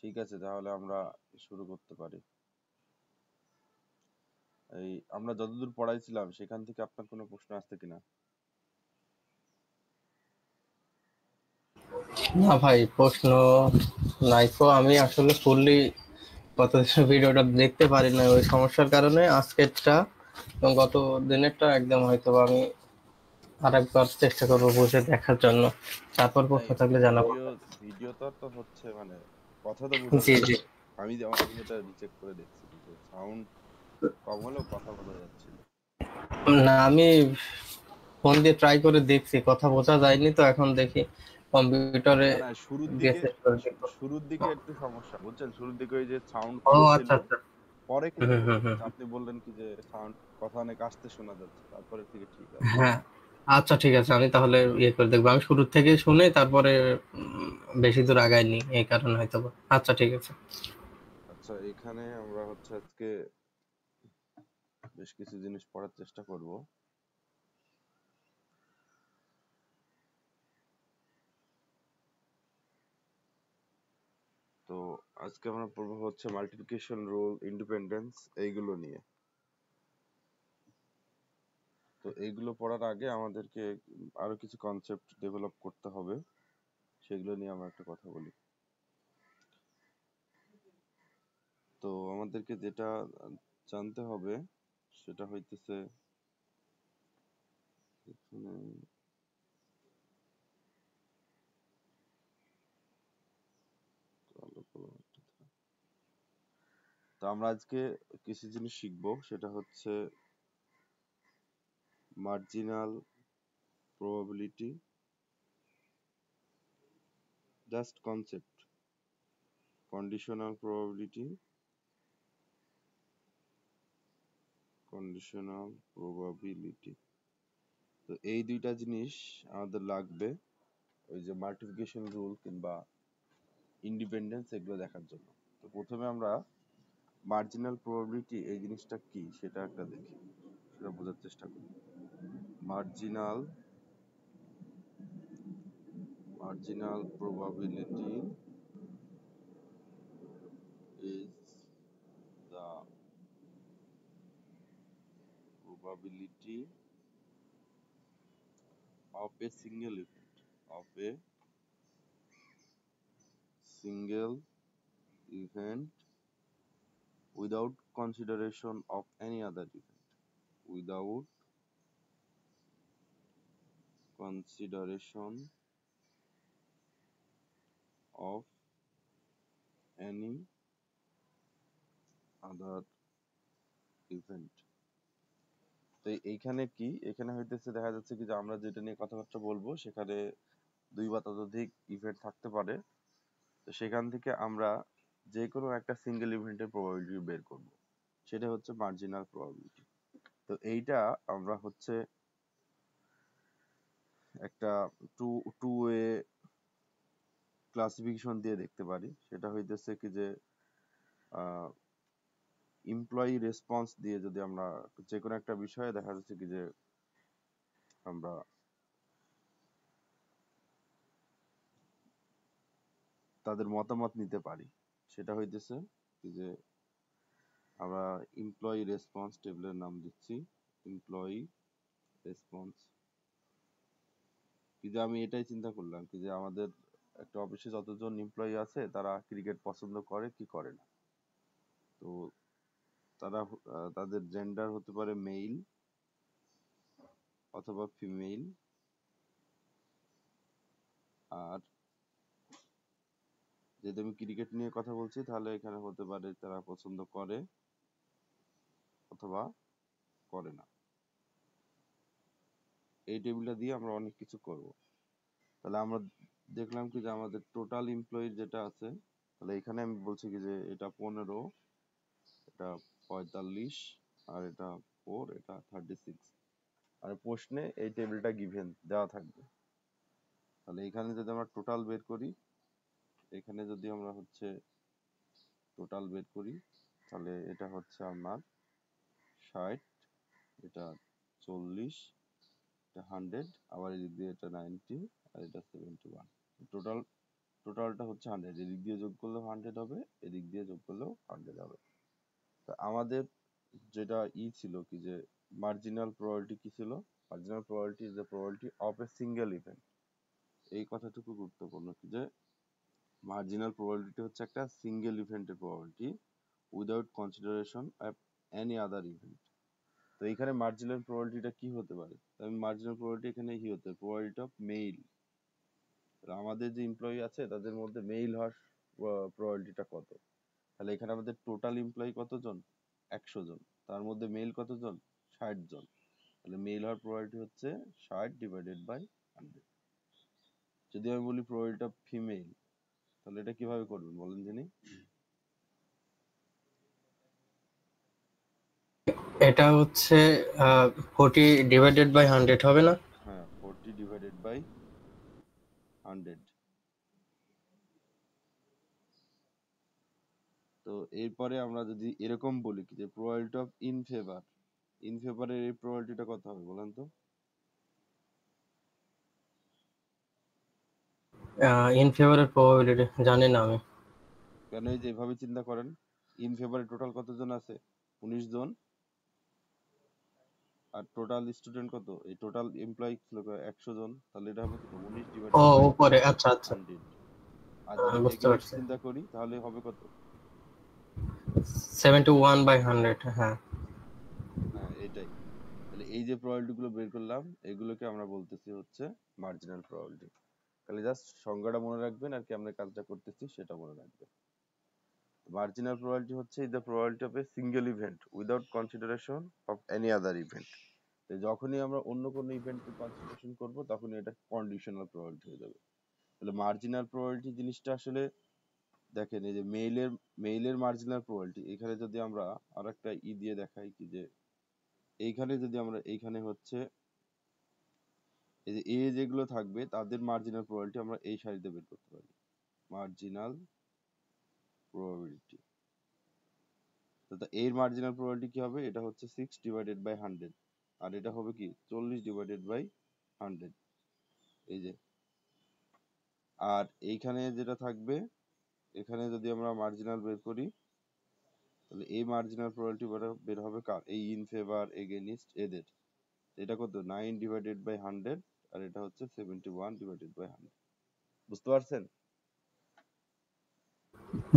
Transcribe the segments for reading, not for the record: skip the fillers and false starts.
ঠিক আছে, তাহলে আমরা শুরু করতে পারি। এই আমরা যতদূর পড়াইছিলাম সেখান থেকে আপনার কোনো প্রশ্ন আসছে কিনা? না ভাই, প্রশ্ন নাই তো। আমি আসলে ফুললি গত দিনের ভিডিওটা দেখতে পারি না, ওই সমস্যার কারণে আজকেরটা এবং গত দিনেরটা একদম হয়তো আমি আরেকবার চেষ্টা করবো বুঝে দেখার জন্য, তারপর না, প্রশ্ন থাকলে জানাবো। ভিডিও ভিডিও তো হচ্ছে মানে কথা তো বোঝা জি জি। যাচ্ছে। আমি এটা রিচেক করে দেখছি যে সাউন্ড কম হলেও কথা বোঝা যাচ্ছিল। না, আমি ফোন দিয়ে ট্রাই করে দেখছি, কথা বোঝা যায়নি, তো এখন দেখি কম্পিউটারে না না, শুরুর গিয়ে দিকে চেক করে দেখবো। শুরুর দিকে একটু সমস্যা বুঝছেন, শুরুর দিকে ওই যে সাউন্ড ও কম ছিল। আচ্ছা আচ্ছা। পরে হুম কিন্তু হুম হুম। আপনি বললেন কি যে সাউন্ড কথা অনেক আসতে শোনা যাচ্ছে, তারপরে থেকে ঠিক আছে। হ্যাঁ, আচ্ছা ঠিক আছে, আমি তাহলে ইয়ে করে দেখবো। আমি শুরু থেকে শুনে তারপরে বেশি দূর আগাইনি, এই কারণে হয়তো বা। আচ্ছা ঠিক আছে। আচ্ছা, এখানে আমরা হচ্ছে আজকে বেশ কিছু জিনিস পড়ার চেষ্টা করব। তো আজকে আমরা পড়বো হচ্ছে মাল্টিপ্লিকেশন রুল, ইন্ডিপেন্ডেন্স, এইগুলো নিয়ে। তো এইগুলো পড়ার আগে আমাদেরকে আরো কিছু কনসেপ্ট ডেভেলপ করতে হবে, সেগুলো নিয়ে আমরা একটা কথা বলি। তো আমাদেরকে যেটা জানতে হবে সেটা হইতেছে এখানে আলো করলাম একটা। তো আমরা আজকে কিছু জিনিস শিখবো, সেটা হচ্ছে marginal probability, just concept, conditional probability, conditional probability. তো এই দুইটা জিনিস আমাদের লাগবে ওই যে মাল্টিপ্লিকেশন রুল কিংবা ইন্ডিপেন্ডেন্স এগুলো দেখার জন্য। তো প্রথমে আমরা মার্জিনাল প্রবাবিলিটি এই জিনিসটা কি সেটা একটা দেখি, সেটা বোঝার চেষ্টা করি। Marginal marginal probability is the probability of a single event, of a single event without consideration of any other event, without consideration of any other event। তো এইখানে কি, এখানে হইতেছে দেখা যাচ্ছে কি যে আমরা যেটা নিয়ে কথাবার্তা বলবো সেখানে দুই বা ততোধিক ইভেন্ট থাকতে পারে। তো সেখান থেকে আমরা যে কোনো একটা সিঙ্গেল ইভেন্টের প্রবাবিলিটি বের করব, সেটা হচ্ছে মার্জিনাল প্রবাবিলিটি। তো এইটা আমরা হচ্ছে একটা টু টু ওয়ে ক্লাসিফিকেশন দিয়ে দেখতে পারি। সেটা হইতেছে কি যে এমপ্লয়ি রেসপন্স দিয়ে যদি আমরা যে কোনো একটা বিষয়ে দেখা যাচ্ছে কি যে আমরা তাদের মতামত নিতে পারি, সেটা হইতেছে কি যে আমরা এমপ্লয়ি রেসপন্স টেবিলের নাম দিচ্ছি এমপ্লয়ি রেসপন্স। কি যে আমি এটাই চিন্তা করলাম কি যে আমাদের একটা অফিসে যতজন এমপ্লয়ি আছে তারা ক্রিকেট পছন্দ করে কি করে না। তো তারা তাদের জেন্ডার হতে পারে মেল অথবা ফিমেল, আর যদি আমি ক্রিকেট নিয়ে কথা বলছি তাহলে এখানে হতে পারে তারা পছন্দ করে অথবা করে না। এই টেবিলটা দিয়ে আমরা অনেক কিছু করব। তাহলে আমরা দেখলাম কি যে আমাদের টোটাল এমপ্লয়ি যেটা আছে, তাহলে এখানে আমি বলছি কি যে এটা 15, এটা 45, আর এটা 4, এটা 36। আর প্রশ্নে এই টেবিলটা গিভেন দেওয়া থাকবে। তাহলে এখানে যদি আমরা টোটাল বের করি, এখানে যদি আমরা হচ্ছে টোটাল বের করি তাহলে এটা হচ্ছে আপনার 60, এটা 40, এটা 100, আবার এদিক দিয়ে এটা 90, আর এটা 71। টোটাল টোটালটা হচ্ছে 100, এদিক দিয়ে যোগ করলেও 100 হবে, এদিক দিয়ে যোগ করলেও 100 হবে। তা আমাদের যেটা ছিল কি যে মার্জিনাল প্রবাবিলিটি কি ছিল, marginal probability is the probability of a single event. এই কথাটুকু গুরুত্বপূর্ণ কি যে মার্জিনাল প্রবাবিলিটি হচ্ছে একটা সিঙ্গেল ইভেন্টের probability without consideration of any other event. তো এখানে মার্জিনাল প্রবাবিলিটিটা কি হতে পারে, মার্জিনাল প্রবাবিলিটি এখানে কি হতে পারে, প্রবাবিলিটি অফ মেইল। আমাদের যে এমপ্লয়ি আছে তাদের মধ্যে মেইল হওয়ার প্রবাবিলিটিটা কত, তাহলে এখানে আমাদের টোটাল এমপ্লয়ি কতজন, 100 জন, তার মধ্যে মেইল কতজন, 60 জন, তাহলে মেইল হওয়ার প্রবাবিলিটি হচ্ছে 60 ডিভাইডেড বাই 100। যদি আমি বলি প্রবাবিলিটি অফ ফিমেল, তাহলে এটা কিভাবে করবেন বলেন যিনি? এটা হচ্ছে 40 ডিভাইডেড বাই 100 হবে না? হ্যাঁ, 40 ডিভাইডেড বাই 100। তো এরপরে আমরা যদি এরকম বলি কি যে probability of in favour, in ফেভারের এই প্রবাবিলিটিটা কত হবে বলেন তো? ইন ফেভারের প্রবাবিলিটি জানি না আমি। কেন, এই যে এভাবে চিন্তা করেন, ইন ফেভারে টোটাল কতজন আছে, 19 জন, আর টোটাল স্টুডেন্ট কত, এই টোটাল এমপ্লয়ি ছিল 100 জন, তাহলে এটা হবে কত, 19 ও ডিভাইডেড বাই উপরে, আচ্ছা আচ্ছা, 100। আর যদি বুঝতে এগেইনস্ট পারছি। চিন্তা করি তাহলে হবে কত? 71/100, হ্যাঁ। হ্যাঁ এটাই। তাহলে এই যে প্রবাবিলিটি গুলো বের করলাম, এগুলোকে আমরা বলতেছি হচ্ছে মার্জিনাল প্রবাবিলিটি। তাহলে জাস্ট সংজ্ঞাটা মনে রাখবেন আর কি, আমরা কাজটা করতেছি সেটা মনে রাখবেন। মার্জিনাল প্রবাবিলিটি হচ্ছে the probability of a single event without consideration of any other event. যখনই আমরা অন্য কোনো ইভেন্টকে কনসিডারেশন করব তখনই এটা কন্ডিশনাল প্রবাবিলিটি হয়ে যাবে। তাহলে মার্জিনাল প্রবাবিলিটি জিনিসটা আসলে দেখেন, এই যে মেইলের মার্জিনাল প্রবাবিলিটি, এখানে যদি আমরা আরেকটা দিয়ে দেখাই কি যে এইখানে যদি আমরা এইখানে হচ্ছে এই যে যেগুলো থাকবে তাদের মার্জিনাল প্রবাবিলিটি আমরা এই সারিতে বের করতে পারি, মার্জিনাল প্রবাবিলিটি। তো এর মার্জিনাল প্রবাবিলিটি কি হবে, এটা হচ্ছে 6 ডিভাইডেড বাই 100, আর এটা হবে কি 40 ডিভাইডেড বাই 100। এই যে, আর এইখানে যেটা থাকবে, এখানে যদি আমরা মার্জিনাল বের করি তাহলে এই মার্জিনাল প্রবাবিলিটি বের হবে কার, এই ইন ফেভার এগেইনস্ট এদের। এটা কত, 9 ডিভাইডেড বাই 100, আর এটা হচ্ছে 71 ডিভাইডেড বাই 100। বুঝতে পারছেন?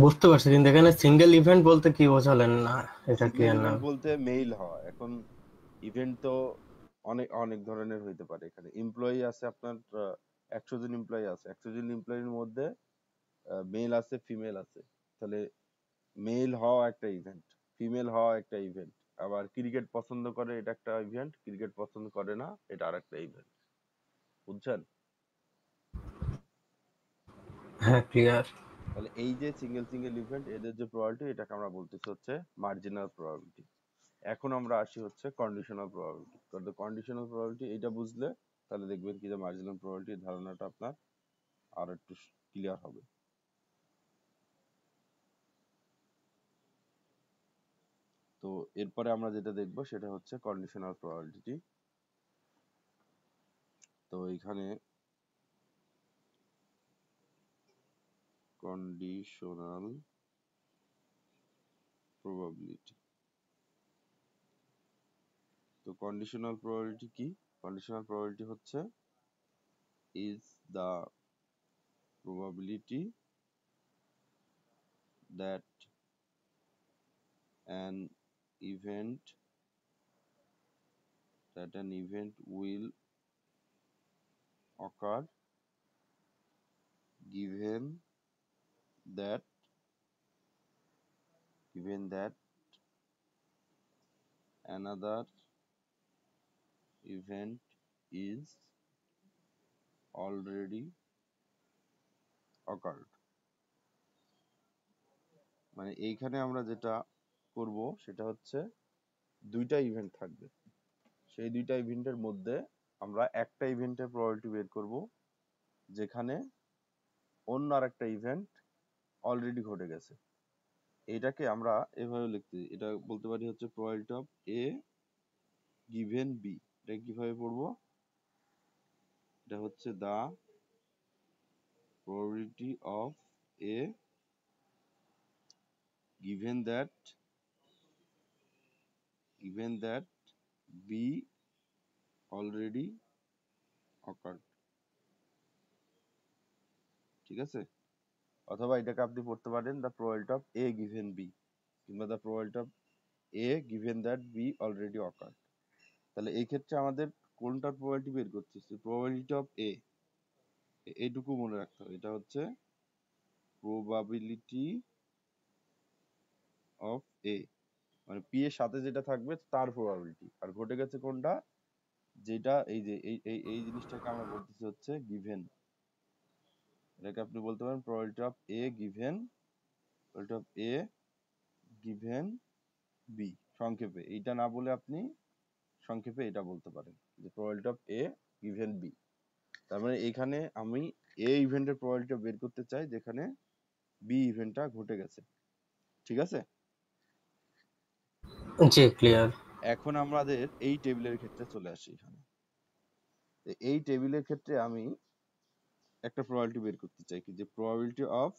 বুঝতে পারছি, কিন্তু এখানে সিঙ্গেল ইভেন্ট বলতে কি বোঝালেন না, এটা সিঙ্গেল ক্লিয়ার না। ইভেন্ট বলতে মেইল হওয়া। এখন ইভেন্ট তো অনেক অনেক ধরনের হইতে পারে। এখানে এমপ্লয়ি আছে আপনার 100 জন এমপ্লয়ি আছে, 100 জন এমপ্লয়ির মধ্যে মেল আছে ফিমেল আছে, তাহলে মেল হওয়া একটা ইভেন্ট, ফিমেল হওয়া একটা ইভেন্ট। আবার ক্রিকেট পছন্দ করে, এটা একটা ইভেন্ট, ক্রিকেট পছন্দ করে না, এটা আরেকটা ইভেন্ট। বুঝছেন? হ্যাঁ, ক্লিয়ার। তাহলে এই যে সিঙ্গেল সিঙ্গেল ইভেন্ট এদের যে প্রবাবিলিটি, এটাকে আমরা বলতেছি হচ্ছে মার্জিনাল প্রবাবিলিটি। এখন আমরা আসি হচ্ছে কন্ডিশনাল প্রবাবিলিটি। তো কন্ডিশনাল প্রবাবিলিটি এটা বুঝলে তাহলে দেখবেন কি যে মার্জিনাল প্রবাবিলিটির ধারণাটা আপনার আর একটু ক্লিয়ার হবে। তো এরপরে আমরা যেটা দেখবো সেটা হচ্ছে কন্ডিশনাল প্রবাবিলিটি। তো এখানে কন্ডিশনাল প্রবাবিলিটি, তো কন্ডিশনাল প্রবাবিলিটি কি? কন্ডিশনাল প্রবাবিলিটি হচ্ছে is the probability that an event will occur given that another event is already occurred। মানে এইখানে আমরা যেটা করব সেটা হচ্ছে দুইটা ইভেন্ট থাকবে, সেই দুইটা ইভেন্টের মধ্যে আমরা একটা ইভেন্টের প্রবাবিলিটি বের করব যেখানে অন্য আরেকটা ইভেন্ট অলরেডি ঘটে গেছে। এটাকে আমরা এভাবে লিখতে, এটা বলতে পারি হচ্ছে probability of A given B. এটা কিভাবে পড়বো, এটা হচ্ছে দা probability of A given that B already occurred, ঠিক আছে? অথবা এটাকে আপনি পড়তে পারেন the probability of A given B, কিংবা the probability of A given that B already occurred। তাহলে এই ক্ষেত্রে আমাদের কোনটার প্রবাবিলিটি বের করতেছি? প্রবাবিলিটি অফ A, এইটুকু মনে রাখতে হবে, এটা হচ্ছে প্রবাবিলিটি অফ A, মানে পি এর সাথে যেটা থাকবে তার প্রবাবিলিটি। আর ঘটে গেছে কোনটা, যেটা এই যে এই জিনিসটাকে আমরা বলতেছি হচ্ছে গিভেন। এটাকে আপনি বলতে পারেন probability of A given, probability of A given B। সংক্ষেপে এইটা না বলে আপনি সংক্ষেপে এটা বলতে পারেন যে probability of A given B। তার মানে এখানে আমি A ইভেন্টের প্রবাবিলিটি বের করতে চাই যেখানে B ইভেন্টটা ঘটে গেছে, ঠিক আছে? জি, ক্লিয়ার। এখন আমাদের এই টেবিলের ক্ষেত্রে চলে আসি। এখানে এই টেবিলের ক্ষেত্রে আমি একটা প্রবাবিলিটি বের করতে চাই কি, যে probability of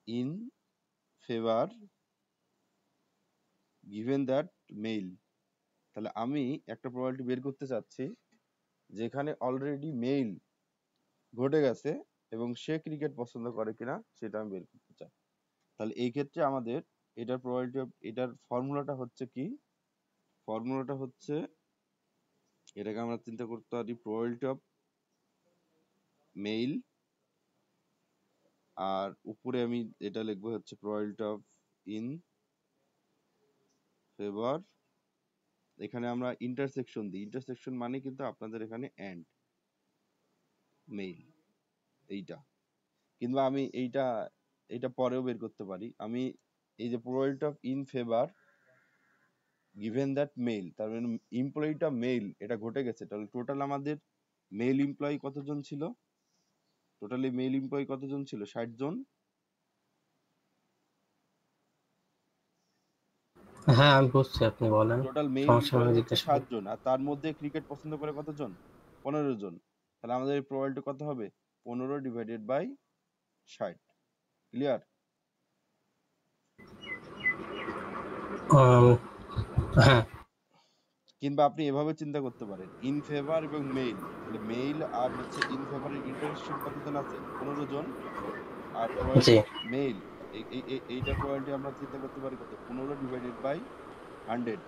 in favour given that male. তাহলে আমি একটা প্রবাবিলিটি বের করতে চাচ্ছি যেখানে অলরেডি মেইল ঘটে গেছে এবং সে ক্রিকেট পছন্দ করে কিনা সেটা আমি বের করতে চাই। তাহলে এই ক্ষেত্রে আমাদের এটার প্রবাবিলিটি অফ, এটার ফর্মুলাটা হচ্ছে কি, ফর্মুলাটা হচ্ছে এটাকে আমরা চিন্তা করতে পারি প্রবাবিলিটি অফ মেইল, আর উপরে আমি এটা লিখবো হচ্ছে প্রবাবিলিটি অফ ইন ফেভার। এখানে আমরা ইন্টারসেকশন দিই, ইন্টারসেকশন মানে কিন্তু আপনাদের এখানে এন্ড মেইল এইটা, কিংবা আমি এইটা পরেও বের করতে পারি। আমি এই যে probability of in favour given that male, তার মানে এমপ্লয়িটা মেইল এটা ঘটে গেছে। তাহলে টোটাল আমাদের মেইল এমপ্লয়ি কতজন ছিল? টোটালি মেইল এমপ্লয়ি কতজন ছিল? 60 জন। হ্যাঁ, আমি বুঝছি, আপনি বলেন। টোটাল মেইল সমস্যা এমপ্লয়ি আমি হচ্ছে জিজ্ঞাসা 60 করি। জন, আর তার মধ্যে ক্রিকেট পছন্দ করে কতজন? 15 জন। তাহলে আমাদের এই প্রবাবিলিটি কত হবে? 15 ডিভাইডেড বাই 60। ক্লিয়ার? উম, হ্যাঁ। কিংবা আপনি এভাবে চিন্তা করতে পারেন ইন ফেভার এবং মেইল, তাহলে মেইল আর হচ্ছে ইন ফেভারের ইন্টারেকশন কতজন আছে? 15 জন। আর জি। প্রবাবিলিটি অফ মেইল, এইটার প্রবাবিলিটি আমরা চিন্তা করতে পারি কত? 15 ডিভাইডেড বাই 100।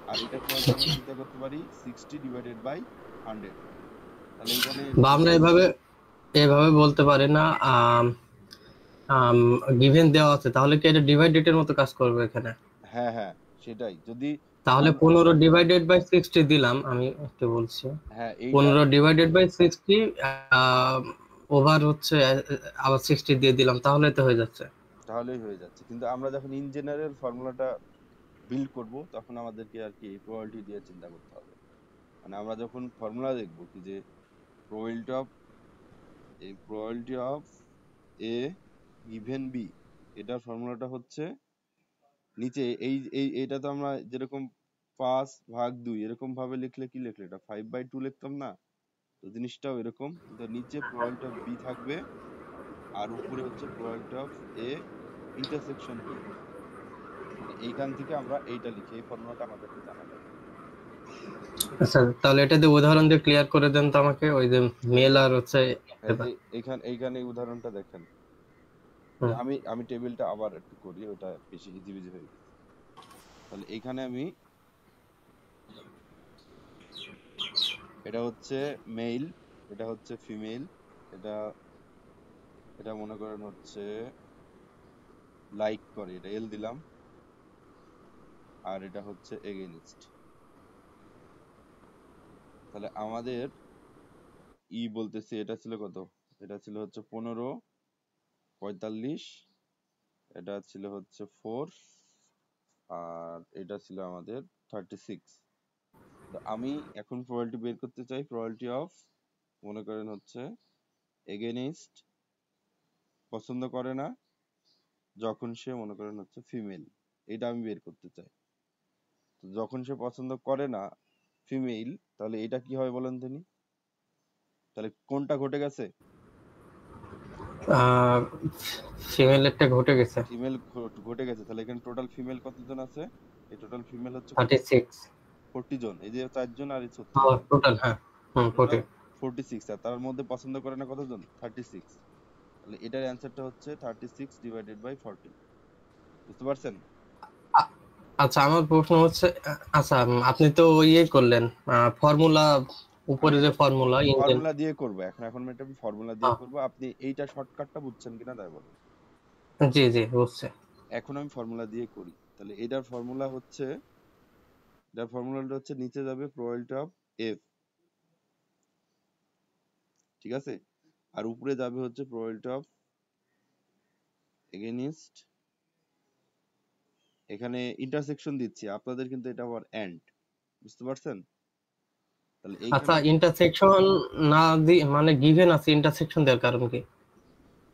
আর এটার প্রবাবিলিটি আমরা জি। চিন্তা করতে পারি 60 ডিভাইডেড বাই 100। তাহলে এইখানে বা আমরা টোটাল, এভাবে এভাবে বলতে পারি না, গিভেন দেওয়া আছে, তাহলে কি এটা ডিভাইডেড এর মতো কাজ করবে এখানে? হ্যাঁ হ্যাঁ সেটাই। যদি তাহলে 15 ডিভাইডেড বাই 60 দিলাম, আমি একটু বলছি। হ্যাঁ এইটা 15 ডিভাইডেড বাই 60 ওভার হচ্ছে, আবার 60 দিয়ে দিলাম, তাহলে তো হয়ে যাচ্ছে। তাহলেই হয়ে যাচ্ছে। কিন্তু আমরা যখন ইন জেনারেল ফর্মুলাটা বিল্ড করব তখন আমাদেরকে আর কি এই প্রবাবিলিটি দিয়ে চিন্তা করতে হবে। মানে আমরা যখন ফর্মুলা দেখবো কি যে প্রবাবিলিটি অফ, এই probability of A given B, এটার ফর্মুলাটা হচ্ছে নিচে এইটা তো আমরা যেরকম 5/2 এরকম ভাবে লিখলে কি লিখলে এটা 5/2 লিখতাম না? তো জিনিসটাও এরকম, কিন্তু নিচে প্রবাবিলিটি অফ বি থাকবে আর উপরে হচ্ছে probability of A intersection B. মানে এইখান থেকে আমরা এইটা লিখি, এই ফর্মুলাটা আমাদেরকে জানা লাগবে। আচ্ছা, তাহলে এটা দিয়ে উদাহরণ দিয়ে ক্লিয়ার করে দেন তো আমাকে, ওই যে মেল আর হচ্ছে এবার। এইখানে এই উদাহরণটা দেখেন। যে হুম। আমি আমি টেবিলটা আবার একটু করি, ওটা বেশি হিজিবিজি হয়ে গেছে। তাহলে এইখানে আমি, এটা হচ্ছে মেইল, এটা হচ্ছে ফিমেল, এটা এটা মনে করেন হচ্ছে লাইক করে, এটা এল দিলাম, আর এটা হচ্ছে এগেইনস্ট। তাহলে আমাদের বলতেছি এটা ছিল কত? এটা ছিল হচ্ছে 15:45, এটা ছিল হচ্ছে 4, আর এটা ছিল আমাদের 36। তো আমি এখন প্রবাবিলিটি বের করতে চাই, প্রবাবিলিটি অফ, মনে করেন হচ্ছে এগেইনস্ট পছন্দ করে না যখন সে মনে করেন হচ্ছে ফিমেল, এটা আমি বের করতে চাই। তো যখন সে পছন্দ করে না ফিমেল, তাহলে এটা কি হবে বলেন তিনি? তাহলে কোনটা ঘটে গেছে? ফিমেলেরটা ঘটে গেছে। ফিমেল ঘটে গেছে, তাহলে এখানে টোটাল ফিমেল কতজন আছে? এই টোটাল ফিমেল হচ্ছে কত? 36। 40 জন। এই যে 4 জন আর এই 36 জন, টোটাল, হ্যাঁ। টোটাল 40। 46। আর তার মধ্যে পছন্দ করে না কতজন? 36। তাহলে এটার অ্যান্সারটা হচ্ছে 36 ডিভাইডেড বাই 40। বুঝতে পারছেন? আচ্ছা, আমার প্রশ্ন হচ্ছে, আচ্ছা, আপনি তো ইয়ে করলেন ফর্মুলা, আমি উপরে যে এটা ফর্মুলা ইন্ডিয়ান। ফর্মুলা দিয়ে করব এখন, এখন এটা আমি ফর্মুলা দিয়ে করব। আপনি এইটা শর্টকাটটা বুঝছেন কিনা তাই বলেন। জি জি, বুঝছে। এখন আমি ফর্মুলা দিয়ে করি। তাহলে এটার ফর্মুলা হচ্ছে, এটার ফর্মুলাটা হচ্ছে নিচে যাবে প্রবাবিলিটি অফ এফ, ঠিক আছে? আর উপরে যাবে হচ্ছে প্রবাবিলিটি অফ এগেনিস্ট, এখানে ইন্টারসেকশন দিচ্ছি আপনাদের, কিন্তু এটা আবার এন্ড। বুঝতে পারছেন? তাহলে আচ্ছা, এইখানে ইন্টারসেকশন না দি মানে গিভেন আছে, ইন্টারসেকশন দেওয়ার কারণ কি?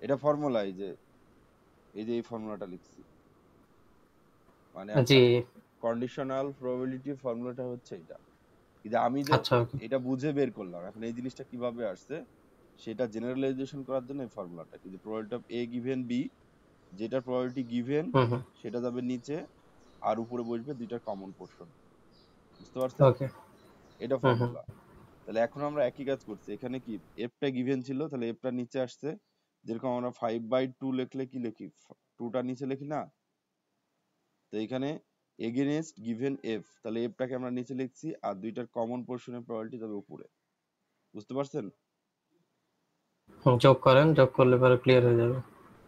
এটা ফর্মুলা, এই যে এই ফর্মুলাটা লিখছি, মানে জি। আপনার কন্ডিশনাল প্রবাবিলিটি ফর্মুলাটা হচ্ছে এটা। কিন্তু আমি জাস্ট আচ্ছা, ওকে। এটা বুঝে বের করলাম। এখন এই জিনিসটা কিভাবে আসছে সেটা জেনারেলাইজেশন করার জন্য এই ফর্মুলাটা, কিন্তু probability of A given B, যেটা প্রবাবিলিটি গিভেন হুম হুম। সেটা যাবে নিচে, আর উপরে বসবে দুইটার কমন পোর্শন। বুঝতে পারছেন? ওকে। এটা হুম হুম। ফর্মুলা। তাহলে এখন আমরা একই কাজ করছি, এখানে কি এফটা গিভেন ছিল, তাহলে এফটা নিচে আসছে। যেরকম আমরা 5/2 লিখলে কি লিখি, টুটা নিচে লিখি না? তো এখানে এগেনস্ট গিভেন এফ, তাহলে এফটাকে আমরা নিচে লিখছি, আর দুইটার কমন পোর্শনের প্রবাবিলিটি যাবে উপরে। বুঝতে পারছেন? যোগ করেন, যোগ করলে পরে ক্লিয়ার হয়ে যাবে।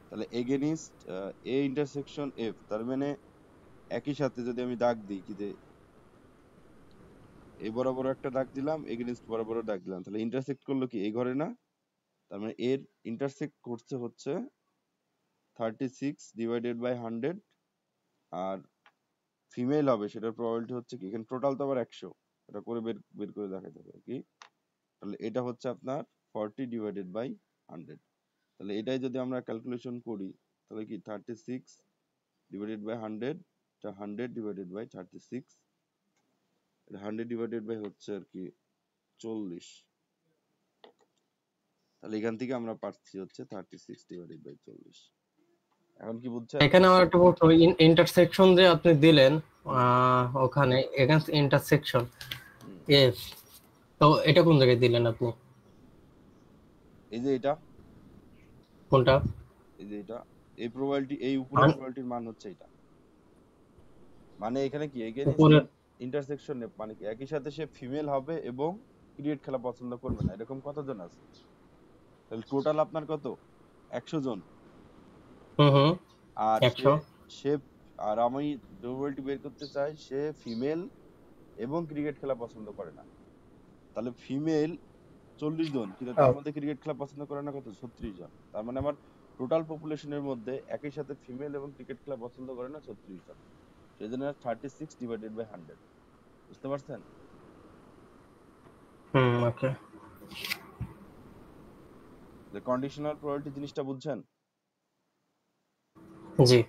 তাহলে এগেনিস্ট এ ইন্টারসেকশন এফ, তার মানে একই সাথে যদি আমি দাগ দিই কি যে এই বরাবর একটা দাগ দিলাম, এগেনিস্ট বরাবর দাগ দিলাম, তাহলে ইন্টারসেক্ট করলো কি এই ঘরে না? তার মানে এর ইন্টারসেক্ট করছে হচ্ছে 36 ডিভাইডেড বাই 100। আর ফিমেল হবে সেটার প্রবাবিলিটি হচ্ছে কি, এখানে টোটাল তো আবার 100, এটা করে বের বের করে দেখা যাবে কি। তাহলে এটা হচ্ছে আপনার 40 ডিভাইডেড বাই 100। তাহলে এটাই যদি আমরা ক্যালকুলেশন করি, তাহলে কি 36 ডিভাইডেড বাই 100, এটা 100 ডিভাইডেড বাই 36, এটা 100 ডিভাইডেড বাই হচ্ছে আর কি 40। তাহলে এখান থেকে আমরা পাচ্ছি হচ্ছে 36 ডিভাইডেড বাই 40। এখন কি বুঝছেন? এখানে আমার একটা প্রশ্ন, ইন্টারসেকশন যে আপনি দিলেন, হুম ওখানে এগেন্স্ট ইন্টারসেকশন হুম। এফ, তো এটা কোন জায়গায় দিলেন আপনি? এই যে এটা, কোনটা? এই যে এটা, এই প্রবাবিলিটি, এই উপরের প্রবাবিলিটির মান হচ্ছে এটা। মানে এখানে কি এগেইনস্ট উপরে। ইন্টারসেকশন মানে কি একই সাথে সে ফিমেল হবে এবং ক্রিকেট খেলা পছন্দ করবে না, এরকম কতজন আছে? তাহলে টোটাল আপনার কত? 100 জন। হুম হুম। আর সে 100। সে আর আমি প্রবাবিলিটি বের করতে চাই সে ফিমেল এবং ক্রিকেট খেলা পছন্দ করে না। তাহলে ফিমেল 40 জন, কিন্তু তার মধ্যে ক্রিকেট খেলা পছন্দ করে না কত? 36 জন। তার মানে আমার টোটাল পপুলেশনের মধ্যে একই সাথে ফিমেল এবং ক্রিকেট খেলা পছন্দ করে না 36 জন। সেই জন্য 36 ডিভাইডেড বাই 100। বুঝতে পারছেন? হুম, ওকে। যে কন্ডিশনাল প্রবাবিলিটি জিনিসটা বুঝছেন? জি।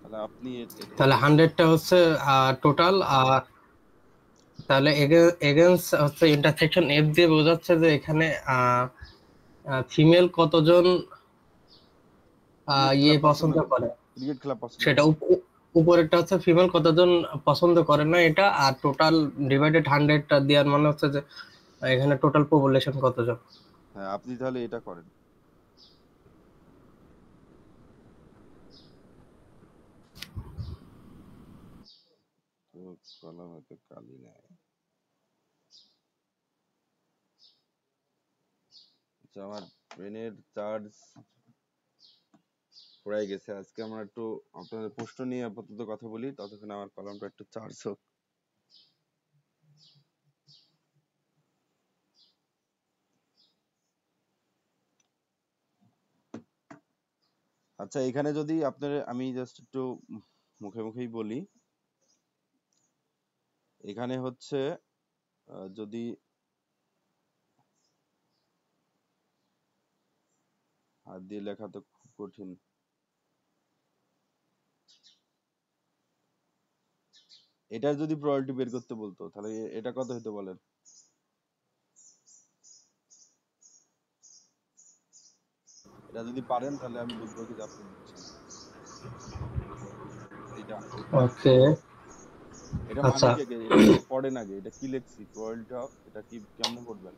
তাহলে আপনি তাহলে 100টা হচ্ছে টোটাল, আর তাহলে এগেন্স হচ্ছে ইন্টারসেকশন এফ দিয়ে বোঝাচ্ছে যে এখানে ফিমেল কতজন ক্রিকেট খেলা ইয়ে পছন্দ পছন্দ করে, করে, ক্রিকেট খেলা পছন্দ সেটা করে। উপরেরটা হচ্ছে ফিমেল কতজন পছন্দ করে না এটা, আর টোটাল ডিভাইডেড 100টা দেওয়ার মানে হচ্ছে যে এখানে টোটাল পপুলেশন কতজন। হ্যাঁ, আপনি তাহলে এটা করেন। তো কলম এত কালি নাই। আচ্ছা, আমার ব্রেনের চার্জ ফুরাই গেছে। আজকে আমরা একটু আপনাদের প্রশ্ন নিয়ে আপাতত কথা বলি, ততক্ষণ আমার কলমটা একটু চার্জ হোক। আচ্ছা, এখানে যদি আপনার আমি জাস্ট একটু মুখে মুখেই বলি, এখানে হচ্ছে যদি হাত দিয়ে লেখা তো খুব কঠিন। এটার যদি প্রবাবিলিটি বের করতে বলতো তাহলে এটা কত হতে বলেন? এটা যদি পারেন তাহলে আমি বুঝবো কি যে আপনি বুঝছেন। এটা ওকে। এটা মানে আচ্ছা, কি আগে, এটা একটু পড়েন আগে, এটা কি লিখছি প্রবাবিলিটি অফ, এটা কি কেমনে পড়বেন?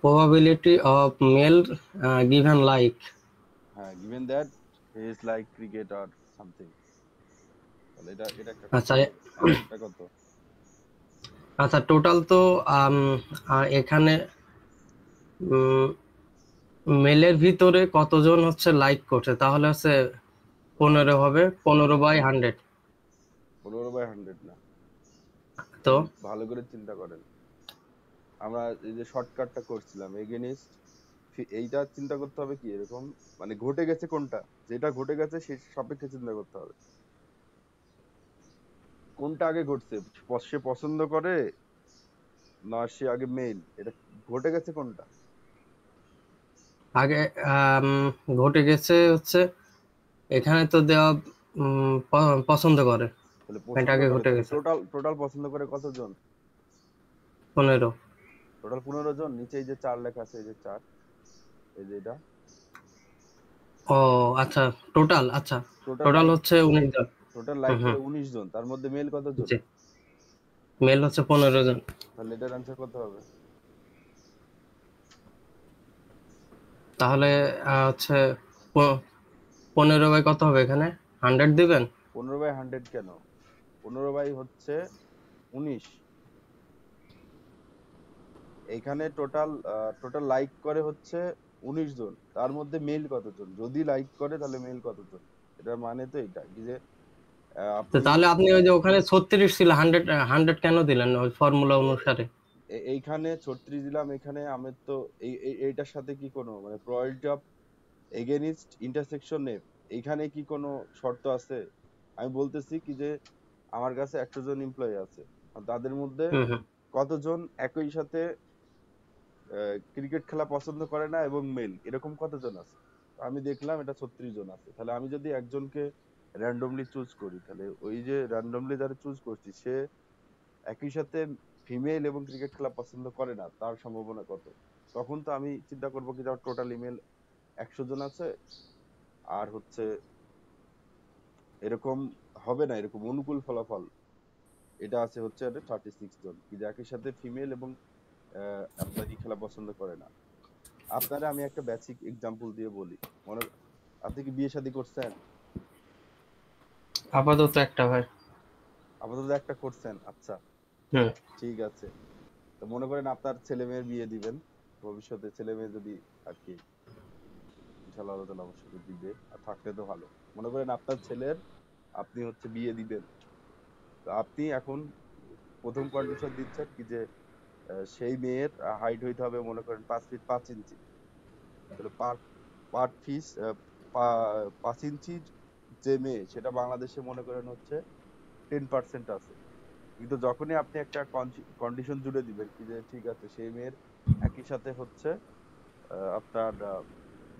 probability of male given like। হ্যাঁ, given that he is like cricket or something, তাহলে এটা এটা একটা আচ্ছা, করতে হবে। অ্যান্সারটা কত? আচ্ছা টোটাল তো আম, এখানে মেলের ভিতরে কতজন হচ্ছে লাইক করছে, তাহলে হচ্ছে 15 হবে, 15/100। 15/100 না, তো একটু ভালো করে চিন্তা করেন। আমরা এই যে শর্টকাটটা করছিলাম এগেনিস্ট, এইটা চিন্তা করতে হবে কি এরকম, মানে ঘটে গেছে কোনটা, যেটা ঘটে গেছে সেই সাপেক্ষে চিন্তা করতে হবে কোনটা আগে ঘটছে। সে পছন্দ করে না সে আগে মেইল, এটা ঘটে গেছে কোনটা? আগে আম, ঘটে গেছে হচ্ছে এখানে তো দেওয়া পছন্দ করে, তাহলে এটা পছন্দ আগে করে, ঘটে তাহলে গেছে। টোটাল টোটাল পছন্দ করে কতজন? 15। টোটাল 15 জন। নিচে এই যে 4 লেখা আছে, এই যে 4, এই যে এটা ও আচ্ছা, টোটাল, আচ্ছা টোটাল টোটাল লাইক, হচ্ছে 19 জন। টোটাল হুম লাইক হুম। করে 19 জন, তার মধ্যে মেল কতজন? জি, মেল হচ্ছে 15 জন। তাহলে এটার অ্যান্সার কত হবে? তাহলে হচ্ছে 15/কত হবে এখানে, 100 দিবেন? 15/100 কেন, 15 বাই হচ্ছে 19। এইখানে টোটাল টোটাল লাইক করে হচ্ছে 19 জন, তার মধ্যে মেল কতজন, যদি লাইক করে তাহলে মেল কতজন। এটার মানে তো এটা কি যে তো আপনি তাহলে আপনি ওই যে ওখানে 36 ছিল, 100 100 কেন দিলেন ওই ফর্মুলা অনুসারে? এইখানে 36 দিলাম, এখানে আমের তো এইটার সাথে কি কোনো মানে প্রবাবিলিটি অফ এগেনিস্ট ইন্টারসেকশন এর এইখানে কি কোনো শর্ত আছে? আমি বলতেছি কি যে আমার কাছে 100 জন এমপ্লয়ি আছে, আর তাদের মধ্যে হুম হুম। কতজন একই সাথে ক্রিকেট খেলা পছন্দ করে না এবং মেল, এরকম কতজন আছে? আমি দেখলাম এটা 36 জন আছে। তাহলে আমি যদি একজনকে র্যান্ডমলি চুজ করি, তাহলে ওই যে র্যান্ডমলি যারা চুজ করছি সে একই সাথে ফিমেল এবং ক্রিকেট খেলা পছন্দ করে না, তার সম্ভাবনা কত? তখন তো আমি চিন্তা করবো কি যে টোটাল ইমেল 100 জন আছে, আর হচ্ছে এরকম হবে না, এরকম অনুকূল ফলাফল এটা আছে হচ্ছে 36 জন, কি যে একই সাথে ফিমেল এবং আপনার কি খেলা পছন্দ করে না। আপনারা আমি একটা বেসিক এক্সাম্পল দিয়ে বলি। মনে, আপনি কি বিয়ে শাদী করছেন? আপাতত একটা ভাই। আপাতত একটা করছেন, আচ্ছা হুম। ঠিক আছে। তো মনে করেন আপনার ছেলে মেয়ের বিয়ে দিবেন ভবিষ্যতে, ছেলে মেয়ে যদি আর কি ইনশাআল্লাহ আল্লাহ তাআলা অবশ্যই দিবে, আর থাকলে তো ভালো। মনে করেন আপনার ছেলের আপনি হচ্ছে বিয়ে দিবেন, তো আপনি এখন প্রথম কন্ডিশন দিচ্ছেন কি যে সেই মেয়ের হাইট হইতে হবে মনে করেন 5 ফিট 5 ইঞ্চি। তাহলে পার পার ফিস 5 ইঞ্চির যে মেয়ে সেটা বাংলাদেশে মনে করেন হচ্ছে 10% আছে। কিন্তু যখনই আপনি একটা কন্ডিশন জুড়ে দিবেন কি যে ঠিক আছে সেই মেয়ের একই সাথে হচ্ছে আপনার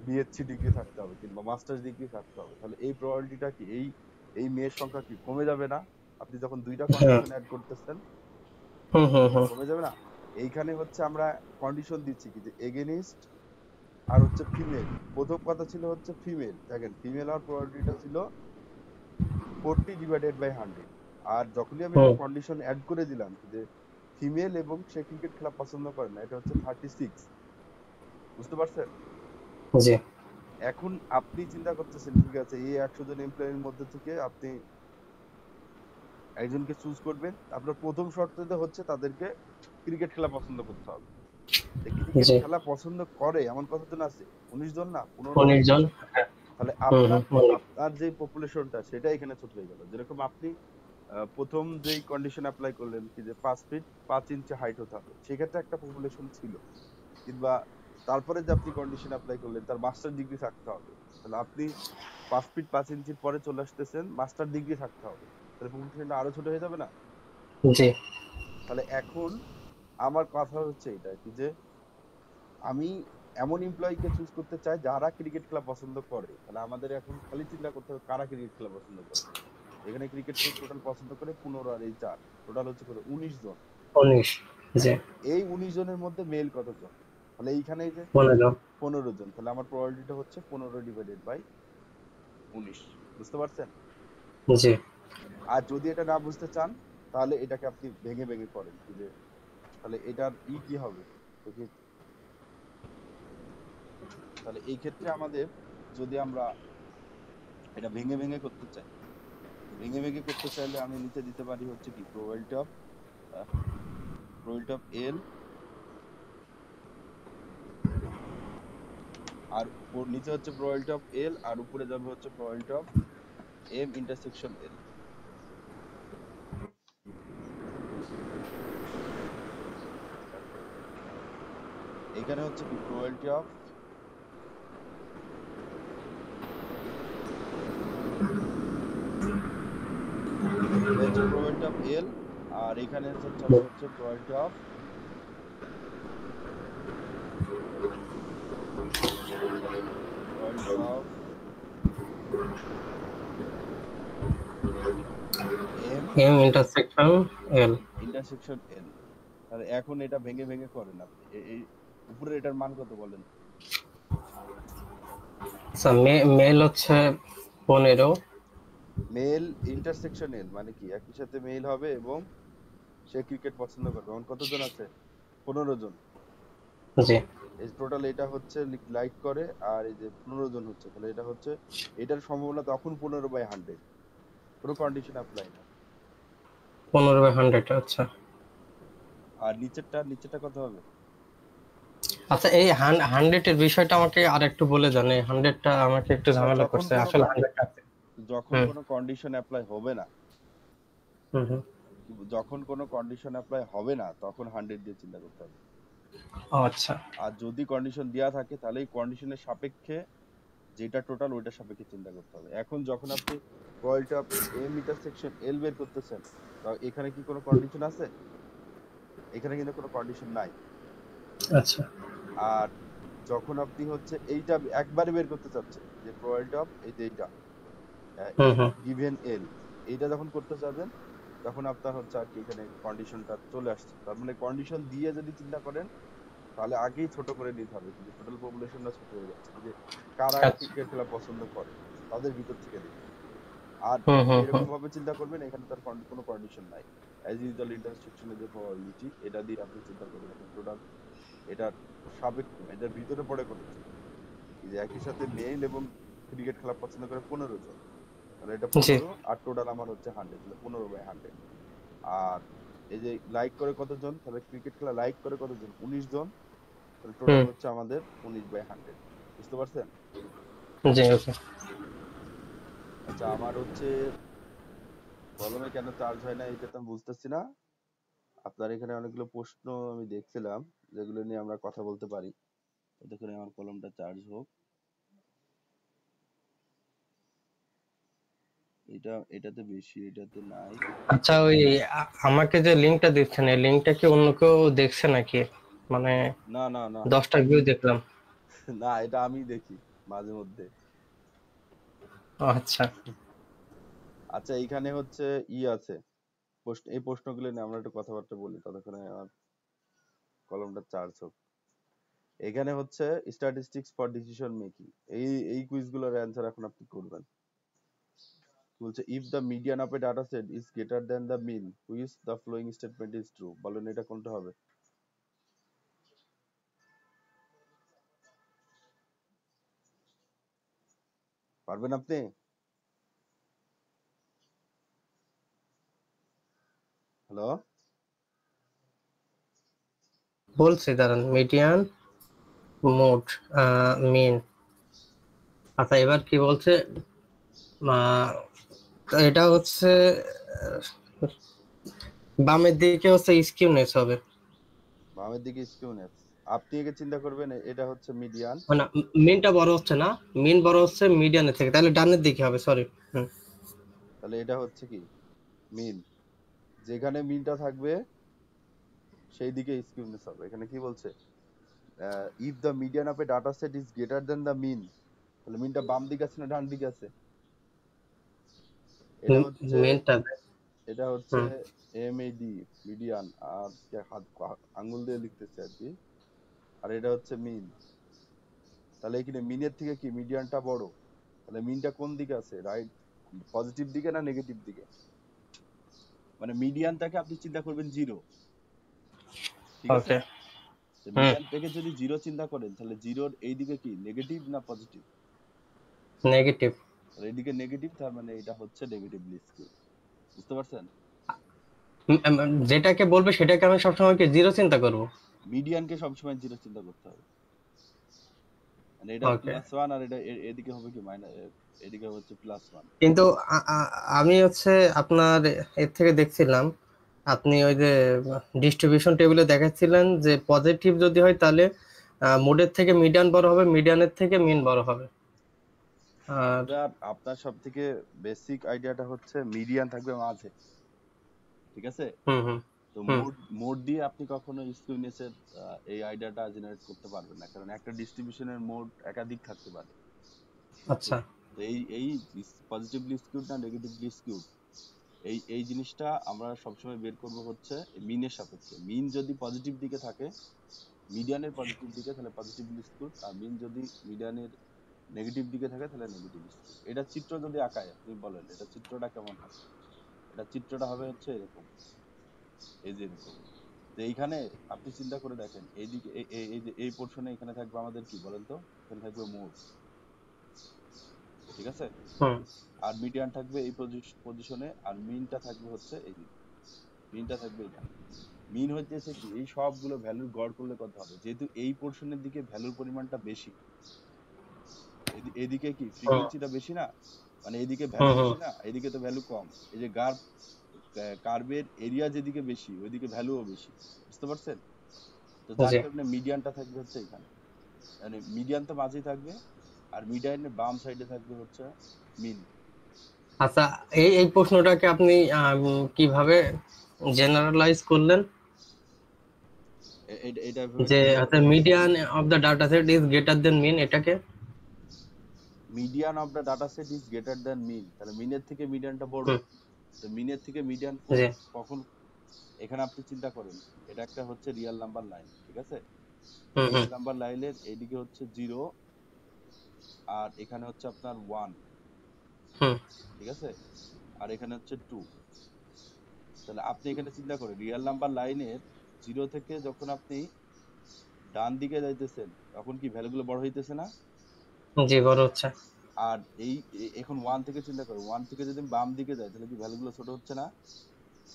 বিএসসি ডিগ্রি থাকতে হবে কিংবা মাস্টার্স ডিগ্রি থাকতে হবে, তাহলে এই প্রবাবিলিটিটা কি, এই এই মেয়ের সংখ্যা কি কমে যাবে না? আপনি যখন দুইটা হ্যাঁ। কন্ডিশন অ্যাড করতেছেন, হুম হুম হুম। কমে যাবে না? এইখানে হচ্ছে আমরা কন্ডিশন দিচ্ছি কি যে এগেনিস্ট আর হচ্ছে ফিমেল। প্রথম কথা ছিল হচ্ছে ফিমেল, দেখেন ফিমেল হওয়ার প্রবাবিলিটিটা ছিল 40/100, আর যখনই আমি একটা হুম। কন্ডিশন অ্যাড করে দিলাম যে ফিমেল এবং সে ক্রিকেট খেলা পছন্দ করে না, এটা হচ্ছে 36। বুঝতে পারছেন? জি এখন আপনি চিন্তা করতেছেন ঠিক আছে এই 100 জন এমপ্লয়ির মধ্যে থেকে আপনি একজনকে চুজ করবেন, আপনার প্রথম শর্ততে হচ্ছে তাদেরকে ক্রিকেট খেলা পছন্দ করতে হবে। ক্রিকেট জি। খেলা পছন্দ করে এমন কতজন আছে? 19 জন না, 15 জন? 19 জন। হ্যাঁ। তাহলে হুম আপনার হুম, অনেক। আপনার যে পপুলেশনটা সেটা এখানে ছোট হয়ে গেল। যেরকম আপনি প্রথম যেই কন্ডিশন অ্যাপ্লাই করলেন কি যে 5 ফিট 5 ইঞ্চি হাইট হতে হবে, সেক্ষেত্রে একটা পপুলেশন ছিল। কিংবা তারপরে যে আপনি কন্ডিশন অ্যাপ্লাই করলেন তার মাস্টার ডিগ্রি থাকতে হবে, তাহলে আপনি 5 ফিট 5 ইঞ্চির পরে চলে আসতেছেন মাস্টার ডিগ্রি থাকতে হবে, তাহলে পপুলেশনটা আরো ছোট হয়ে যাবে না? জি তাহলে এখন আমার কথা হচ্ছে এটা কি যে আমি এমন এমপ্লয়িকে চুজ করতে চাই যারা ক্রিকেট খেলা পছন্দ করে, তাহলে আমাদের এখন খালি চিন্তা করতে হবে কারা ক্রিকেট খেলা পছন্দ করে। এখানে ক্রিকেট টোটাল পছন্দ করে 15 আর এই 4, টোটাল হচ্ছে কত, 19 জন। 19। জি। এখন এই 19 জনের মধ্যে মেল কতজন? তাহলে এইখানে এই যে 15। 15 জন, তাহলে আমার প্রবাবিলিটিটা হচ্ছে 15 / 19। বুঝতে পারছেন? জি। আর যদি এটা না বুঝতে চান, তাহলে এটাকে আপনি ভেঙে ভেঙে করেন কি যে, তাহলে এটার কি হবে দেখি। তাহলে এই ক্ষেত্রে আমাদের, যদি আমরা এটা ভেঙে ভেঙে করতে চাই, ভেঙে ভেঙে করতে চাইলে আমি নিচে দিতে পারি হচ্ছে কি প্রবাবিলিটি অফ এল, আর নিচে হচ্ছে প্রবাবিলিটি অফ এল, আর উপরে যাবে হচ্ছে প্রবাবিলিটি অফ এম ইন্টারসেকশন এল। এখানে হচ্ছে কি প্রবাবিলিটি অফ, এটা হচ্ছে প্রবাবিলিটি অফ এল, আর এখানে হচ্ছে হবে হচ্ছে probability of M M intersection L. Intersection L. তাহলে এখন এটা ভেঙে ভেঙে করেন আপনি। এই উপরের এটার মান কত বলেন? আচ্ছা, মেল হচ্ছে 15। মেল ইন্টারসেকশন এল মানে কি, একই সাথে মেল হবে এবং সে ক্রিকেট পছন্দ করবে। এখন কতজন আছে? 15 জন। জি। এই টোটাল এটা হচ্ছে লাইক করে, আর এই যে 15 জন হচ্ছে, তাহলে এটা হচ্ছে, এটার সম্ভাবনা তখন 15/100, কোনো কন্ডিশন অ্যাপ্লাই না। 15/100। আচ্ছা। আর নিচেরটা কত হবে? আচ্ছা, এই 100 এর বিষয়টা আমাকে আর একটু বলে দেন। এই 100টা আমাকে একটু ঝামেলা যখন করছে কোনো আসলে 100টা। যখন হুম কোনো কন্ডিশন অ্যাপ্লাই হবে না, হুম হুম। যখন কোনো কন্ডিশন অ্যাপ্লাই হবে না তখন 100 দিয়ে চিন্তা করতে হবে। ও আচ্ছা। আর যদি কন্ডিশন দেওয়া থাকে, তাহলে এই কন্ডিশনের সাপেক্ষে যেটা টোটাল ওইটার সাপেক্ষে চিন্তা করতে হবে। এখন যখন আপনি প্রবাবিলিটি অফ এম ইন্টারসেকশন এল বের করতেছেন, তো এখানে কি কোনো কন্ডিশন আছে? এখানে কিন্তু কোনো কন্ডিশন নাই। আচ্ছা। আর যখন আপনি হচ্ছে এইটা একবারে বের করতে চাচ্ছেন, যে প্রবাবিলিটি অফ এই যে এইটা হুম হুম। গিভেন এল, এইটা যখন করতে চাবেন, তখন আপনার হচ্ছে আর কি এখানে কন্ডিশনটা চলে আসছে। তার মানে কন্ডিশন দিয়ে যদি চিন্তা করেন, তাহলে আগেই ছোট করে নিতে হবে, কিন্তু টোটাল পপুলেশনটা ছোট হয়ে যাচ্ছে, যে কারা আচ্ছা। ক্রিকেট খেলা পছন্দ করে তাদের ভিতর থেকে দেখে। আর হুম হুম হুম। এরকম ভাবে চিন্তা করবেন, এখানে তার কোনো কন্ডিশন নাই। অ্যাজ ইউজুয়াল ইন্টারসেকশনের যে প্রবাবিলিটি, এটা দিয়ে আপনি চিন্তা করবেন এখন টোটাল এটার সাপেক্ষ, এটার ভিতরে পড়ে কতজন, এই যে একই সাথে মেল এবং ক্রিকেট খেলা পছন্দ করে 15 জন, তাহলে এটা জি। 15, আর টোটাল আমার হচ্ছে 100, তাহলে 15/100। আর এই যে লাইক করে কতজন, তাহলে ক্রিকেট খেলা লাইক করে কতজন? 19 জন, তাহলে টোটাল হুম। হচ্ছে আমাদের 19/100। বুঝতে পারছেন? জি। ওকে। আচ্ছা, আমার হচ্ছে কলমে কেন চার্জ হয় না এটা তো আমি বুঝতেছি না। আপনার এখানে অনেকগুলো প্রশ্ন আমি দেখছিলাম, যেগুলো নিয়ে আমরা কথা বলতে পারি। ততক্ষণে আমার কলমটা চার্জ হোক। এটাতে বেশি, এটাতে নাই। আচ্ছা, ওই আমাকে যে লিঙ্কটা দিচ্ছেন, এই লিঙ্কটা কি অন্য কেউ দেখছে নাকি? মানে না না না 10টা ভিউ দেখলাম। না, এটা আমি দেখি মাঝে মধ্যে। ও আচ্ছা। আচ্ছা, এইখানে হচ্ছে আছে প্রশ্ন, এই প্রশ্নগুলো নিয়ে আমরা একটু কথাবার্তা বলি, ততক্ষণে আমার কলমটা চার্জ হোক। এখানে হচ্ছে স্ট্যাটিস্টিক্স ফর ডিসিশন মেকিং, এই কুইজগুলোর অ্যান্সার এখন আপনি করবেন। বলছে if the median of a data set is greater than the mean, which the following statement is true. বলেন এটা কোনটা হবে? পারবেন আপনি? হ্যালো? বলছি দাঁড়ান, মিডিয়ান, মোড, মিন। আচ্ছা, এবার কি বলছে? এটা হচ্ছে বামের দিকে হচ্ছে স্কিউনেস হবে। বামের দিকে স্কিউনেস। আপনি একে চিন্তা করবেন, এটা হচ্ছে মিডিয়ান। মানে মিনটা বড় হচ্ছে না, মিন বড় হচ্ছে মিডিয়ানের থেকে, তাহলে ডানের দিকে হবে। সরি। হুম। তাহলে এটা হচ্ছে কি মিন। যেখানে মিনটা থাকবে সেই দিকে স্কিউনেস হবে। এখানে কি বলছে? If the median of a data set is greater than the mean, তাহলে মিনটা বাম দিকে আছে না ডান দিকে আছে? এটা হচ্ছে, মিনটা। এটা হচ্ছে MAD, মিডিয়ান। আর হাত আঙ্গুল দিয়ে লিখতেছে আর কি। আর এটা হচ্ছে মিন। তাহলে এখানে মিনের থেকে কি মিডিয়ানটা বড়, তাহলে মিনটা কোন দিকে আছে, রাইট পজিটিভ দিকে না নেগেটিভ দিকে? মানে মিডিয়ানটাকে আপনি চিন্তা করবেন জিরো, ঠিক আছে? ওকে। তো হুম। মিডিয়ান থেকে যদি জিরো চিন্তা করেন তাহলে জিরোর এই দিকে কি নেগেটিভ না পজিটিভ? নেগেটিভ। তাহলে এইদিকে নেগেটিভ, তার মানে এটা হচ্ছে নেগেটিভলি স্কিউ। বুঝতে পারছেন? যেটাকে বলবে সেটাকে আমি সবসময় কি জিরো চিন্তা করব? মিডিয়ানকে সবসময় জিরো চিন্তা করতে হবে। মানে এটা ওকে। +1 আর এটা এদিকে হবে কি মাইনাস, এদিকে হচ্ছে +1। কিন্তু আমি হচ্ছে আপনার এর থেকে দেখছিলাম, আপনি ওই যে ডিস্ট্রিবিউশন টেবিলে দেখাচ্ছিলেন যে পজিটিভ যদি হয় তাহলে মোডের থেকে মিডিয়ান বড় হবে, মিডিয়ানের থেকে মিন বড় হবে। আর আপনার আপনার সব থেকে বেসিক আইডিয়াটা হচ্ছে মিডিয়ান থাকবে মাঝে, ঠিক আছে? হুম হুম তো হুম। মোড মোড দিয়ে আপনি কখনো স্কিউনেসের এই আইডিয়াটা জেনারেট করতে পারবেন না, কারণ একটা ডিস্ট্রিবিউশনের মোড একাধিক থাকতে পারে। তো আচ্ছা। তো এই এই পজিটিভলি স্কিউড না নেগেটিভলি স্কিউড, এই জিনিসটা আমরা সবসময় বের করব হচ্ছে মিনের সাপেক্ষে। মিন যদি পজিটিভ দিকে থাকে, মিডিয়ানের পজিটিভ দিকে, তাহলে পজিটিভলি স্কিউড। আর মিন যদি মিডিয়ানের নেগেটিভ দিকে থাকে তাহলে নেগেটিভ স্কিউড। এটা চিত্র যদি আঁকায় আপনি বলেন এটা চিত্রটা কেমন হবে? এটা চিত্রটা হবে হচ্ছে এরকম, এই যে এরকম। তো এইখানে আপনি চিন্তা করে দেখেন, এইদিকে এই যে এই পোর্শনে এখানে থাকবে আমাদের কি বলেন তো, এখানে থাকবে মোড, ঠিক আছে? হুম। আর মিডিয়ান থাকবে এই পজিশনে, আর মিনটা থাকবে হচ্ছে এইদিকে, মিনটা থাকবে এখানে। মিন হইতেছে কি এই সবগুলো ভ্যালুর গড় করলে কত হবে, যেহেতু এই পোর্শনের দিকে ভ্যালুর পরিমাণটা বেশি, এদিকে কি হুম ফ্রিকোয়েন্সিটা বেশি না, মানে এদিকে ভ্যালু হুম হুম। বেশি না, এদিকে তো ভ্যালু কম। এই যে কার্ভের এরিয়া যেদিকে বেশি ওইদিকে ভ্যালুও বেশি। বুঝতে পারছেন? তো যার জি। কারণে মিডিয়ানটা থাকবে হচ্ছে এখানে, মানে মিডিয়ান তো মাঝেই থাকবে, আর মিডিয়ানের বাম সাইডে থাকবে হচ্ছে মিন। আচ্ছা, এই এই প্রশ্নটাকে আপনি কিভাবে জেনারেলাইজ করলেন? এটা এভাবে যে চিন্তা আচ্ছা, করেন, median of the data set is greater then mean, এটাকে? Median of the data set is greater than mean, তাহলে মিনের থেকে মিডিয়ানটা বড়। হুম। তো মিনের থেকে মিডিয়ান জি। কখন, এখানে আপনি চিন্তা করেন, এটা একটা হচ্ছে রিয়েল নাম্বার লাইন, ঠিক আছে? হুম হুম রিয়েল নাম্বার লাইনের এইদিকে হচ্ছে জিরো, আর এখানে হচ্ছে আপনার ওয়ান, হুম ঠিক আছে? আর এখানে হচ্ছে টু। তাহলে আপনি এখানে চিন্তা করেন রিয়েল নাম্বার লাইনের জিরো থেকে যখন আপনি ডান দিকে যাইতেছেন তখন কি ভ্যালুগুলো বড় হইতেছে না? জি, বড় হচ্ছে। আর এখন ওয়ান থেকে চিন্তা করেন, ওয়ান থেকে যদি বাম দিকে যায় তাহলে কি ভ্যালুগুলো ছোট হচ্ছে না?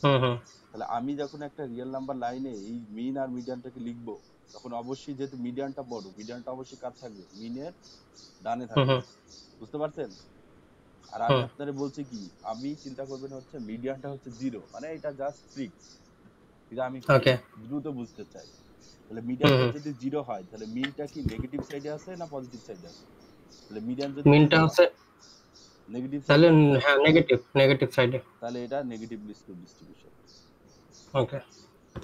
হুম হুম তাহলে আমি যখন একটা রিয়েল নাম্বার লাইনে এই মিন আর মিডিয়ানটাকে লিখবো, তখন অবশ্যই যেহেতু মিডিয়ানটা বড়, মিডিয়ানটা অবশ্যই কার থাকবে, মিনের ডানে হুম থাকবে। হুম বুঝতে পারছেন? আর আমি হুম। আপনারে বলছি কি, আমি চিন্তা করবেন হচ্ছে মিডিয়ানটা হচ্ছে জিরো, মানে এটা জাস্ট ট্রিক্স, এটা আমি ওকে। দ্রুত বুঝতে চাই। তাহলে হুম মিডিয়ানটা হুম। যদি জিরো হয় তাহলে মিনটা কি নেগেটিভ সাইডে আছে না পজিটিভ সাইডে আছে? তাহলে মিডিয়ান যদি মিনটা জিরো হয় হচ্ছে নেগেটিভ তাহলে সাইডে আছে, হ্যাঁ, নেগেটিভ, নেগেটিভ সাইডে। তাহলে এটা নেগেটিভলি স্কিউড ডিস্ট্রিবিউশন। ওকে।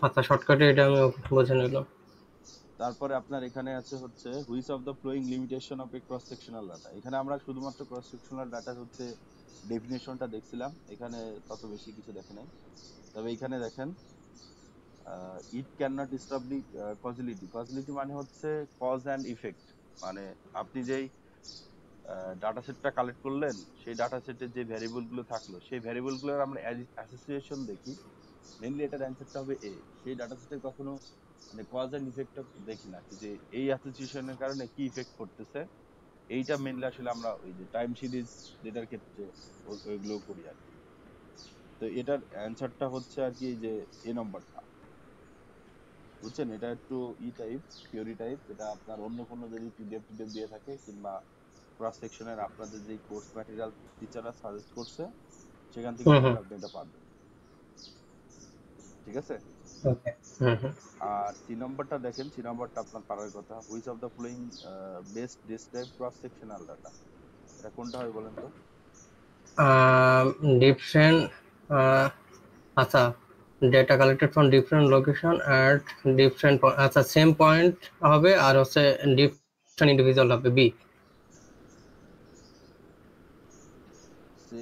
আচ্ছা, শর্টকাটে এটা আমি বুঝে নিলাম। তারপরে আপনার এখানে আছে হচ্ছে which of the flowing limitation of A cross sectional data. এখানে আমরা শুধুমাত্র ক্রস সেকশনাল ডাটার হচ্ছে ডেফিনেশনটা দেখছিলাম, এখানে তত বেশি কিছু দেখে নাই। তবে এখানে দেখেন ইট ক্যান নট এস্টাবলিশ কজিলিটি। কজিলিটি মানে হচ্ছে কজ অ্যান্ড ইফেক্ট, মানে আপনি যেই ডাটা সেটটা কালেক্ট করলেন সেই ডাটা সেটের যে ভ্যারিয়েবল গুলো থাকলো সেই ভ্যারিয়েবল গুলোর আমরা অ্যাসোসিয়েশন দেখি, মেইনলি এটার অ্যান্সারটা হবে এ। সেই ডাটা সেটের কখনো মানে কজ এন্ড ইফেক্টটা দেখি না, কি যে এই অ্যাসোসিয়েশনের কারণে কি ইফেক্ট করতেছে। এইটা মেইনলি আসলে আমরা ওই যে টাইম সিরিজ ডেটার ক্ষেত্রে ওইগুলো করি আর কি। তো এটার অ্যান্সারটা হচ্ছে আর কি এই যে এ নম্বরটা। বুঝছেন? এটা একটু টাইপ, থিওরি টাইপ। এটা আপনার অন্য কোনো যদি পিডিএফ টিডিএফ দিয়ে থাকে কিংবা ক্রস সেকশনের আপনাদের যে কোর্স ম্যাটেরিয়াল টিচাররা সাজেস্ট করছে সেখান থেকে হুম হুম। দেখলে আপনি এটা পারবেন, ঠিক আছে? ওকে। হুম হুম। আর 3 নম্বরটা দেখেন, 3 নম্বরটা আপনার পারার কথা, which of the following best describe cross sectional data. এটা কোনটা হয় বলেন তো? ডিফারেন্ট, আচ্ছা, data collected from different location at different, আচ্ছা সেম পয়েন্ট হবে, আর হচ্ছে ডিফারেন্ট ইন্ডিভিজুয়াল হবে, বি। সে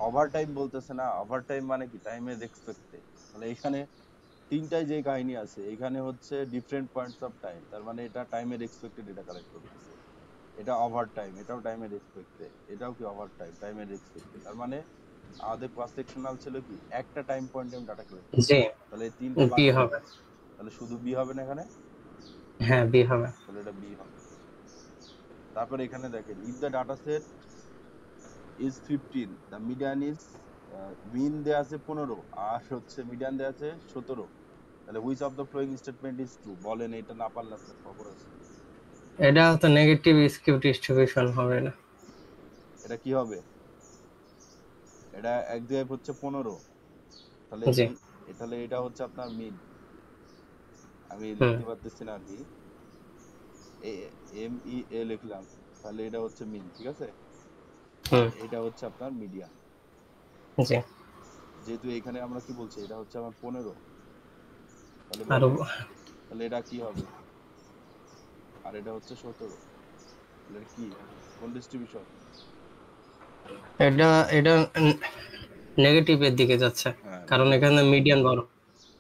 ওভার টাইম বলতেছে না, ওভার টাইম মানে কি টাইমের রেসপেক্টে। তাহলে এখানে তিনটায় যে কাহিনী আছে এখানে হচ্ছে ডিফারেন্ট পয়েন্টস অফ টাইম, তার মানে এটা টাইমের এক্সপেক্টেড ডেটা কালেক্ট করতেছে। এটা ওভার টাইম, এটাও টাইমের এক্সপেক্টেড, এটাও কি ওভার টাইম, টাইমের এক্সপেক্টেড। তার মানে আমাদের ক্রস সেকশনাল ছিল কি একটা টাইম পয়েন্টে আমি ডাটা কালেক্ট করবো। জি, তাহলে এই তিনটা বাদ বি গেল, হবে। তাহলে শুধু বি হবে না এখানে, হ্যাঁ, বি হবে। তাহলে এটা বি হবে। তারপরে এখানে দেখেন if the data set is 15, the median is, mean দেয়া আছে 15 আর হচ্ছে মিডিয়ান দেয়া আছে 17, তাহলে which of the following statement is true, বলেন। এটা না পারলে আপনার খবর আছে। এটা তো নেগেটিভ স্কিউ ডিস্ট্রিবিউশন হবে না? এটা কি হবে? এটা এক দুই হচ্ছে 15, তাহলে জি। এই তাহলে এটা হচ্ছে আপনার মিন। আমি হুম। লিখতে পারতেছি না আর কি, এম ই এ লিখলাম, তাহলে এটা হচ্ছে মিন, ঠিক আছে। আর হুম। এটা হচ্ছে আপনার মিডিয়ান। জি। যেহেতু এখানে আমরা কি বলছি এটা হচ্ছে আমার 15, তাহলে আর বলেন তাহলে এটা কি হবে? আর এটা হচ্ছে 17, তাহলে এটা কি, কোন ডিস্ট্রিবিউশন? এটা এটা নেগেটিভের দিকে যাচ্ছে, হ্যাঁ কারণ নেগেটিভ, এখানে মিডিয়ান বড়।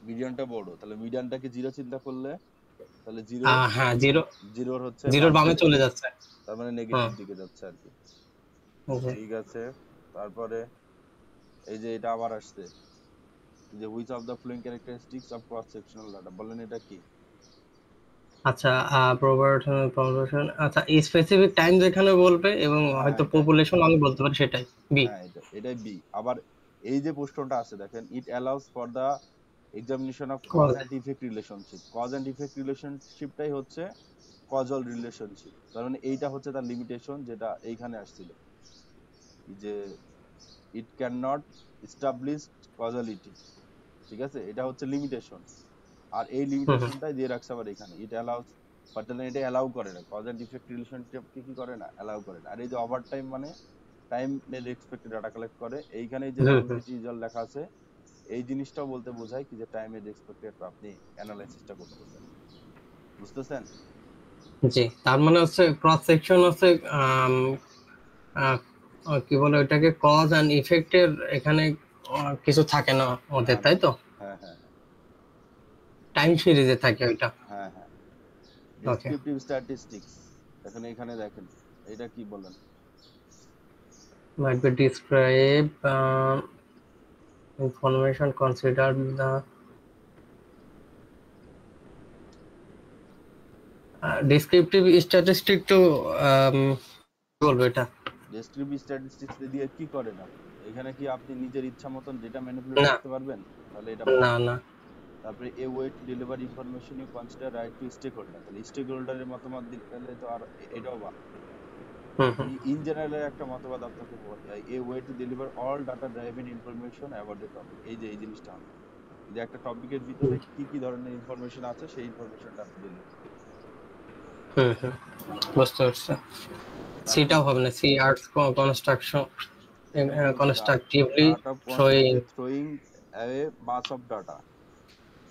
মিডিয়ানটা বড়, তাহলে মিডিয়ানটাকে জিরো চিন্তা করলে তাহলে জিরোর, হ্যাঁ, জিরো, জিরোর হচ্ছে জিরোর বাম বামে দিকে, চলে যাচ্ছে। তার মানে হুম। নেগেটিভ দিকে যাচ্ছে আর কি। জি। ঠিক আছে। তারপরে এই যে এটা আবার আসছে যে which of the flowing characteristics of cross sectional data, বলেন এটা কি? আচ্ছা, প্রপারশন, আচ্ছা, স্পেসিফিক টাইম যেখানে বলবে এবং হ্যাঁ হয়তো এটা, পপুলেশন আমি বলতে পারি, সেটাই বি। হ্যাঁ এটাই বি। আবার এই যে প্রশ্নটা আছে দেখেন, it allows for the examination of cause and effect relationship, cause and effect রিলেশনশিপটাই হচ্ছে কজল রিলেশনশিপ। তার মানে এইটা হচ্ছে তার লিমিটেশন, যেটা এইখানে আসছিল যে it can not establish causality, ঠিক আছে, এটা হচ্ছে লিমিটেশন। আর এই হুম হুম লিমিটেশনটাই দিয়ে রাখছে আবার এখানে, ইট অ্যালাউস, বাট এটা অ্যালাউ করে না, কজ এন্ড ইফেক্ট রিলেশনশিপকে কি করে না, অ্যালাউ করে না। আর এই যে ওভার টাইম মানে টাইম এর এক্সপেক্টেড ডাটা কালেক্ট করে, এইখানে যে হুম হুম। প্রবাবিলিটি রেজাল্ট লেখা আছে এই জিনিসটাও বলতে বোঝায় কি যে টাইম এর এক্সপেক্টেড আপনি অ্যানালাইসিসটা করতেছেন, বুঝতেছেন? জি, তার মানে হচ্ছে ক্রস সেকশন হচ্ছে আম, আহ, কি বলে ওইটাকে, কজ অ্যান্ড ইফেক্টের এখানে কিছু থাকে না ওদের, না তাই তো? হ্যাঁ হ্যাঁ হ্যাঁ টাইম সিরিজে থাকে ওইটা। হ্যাঁ হ্যাঁ। ওকে। ডেসক্রিপটিভ স্ট্যাটিস্টিক্স, এখন এখানে দেখেন এটা কি বলেন? might be describe information considered the descriptive statistic তো কি বলবো এটা? ডেসক্রিপটিভ স্ট্যাটিস্টিক্স দিয়ে কি করেন আপনি? এখানে কি আপনি নিজের ইচ্ছা মতন ডেটা ম্যানিপুলেট না, করতে পারবেন? তাহলে এটা না, বাদ। না। তারপরে a way to deliver information you consider right to stakeholder, তাহলে স্টেক হোল্ডারের মতামত দিলে তো আর এটাও বাদ। হুম হুম ইন জেনারেল একটা মতবাদ আপনাকে এ way to deliver all data driven information about the topic, এই যে এই জিনিসটা হবে যে একটা টপিকের ভিতরে কি কি ধরনের ইনফরমেশন আছে সেই ইনফরমেশনটা আপনি ডেলিভার করবেন। হুম হুম, বুঝতে পারছি। তারপরে সিটাও হবে না, C arts construction constructively data showing. পয়েন্টে throwing away mass of data,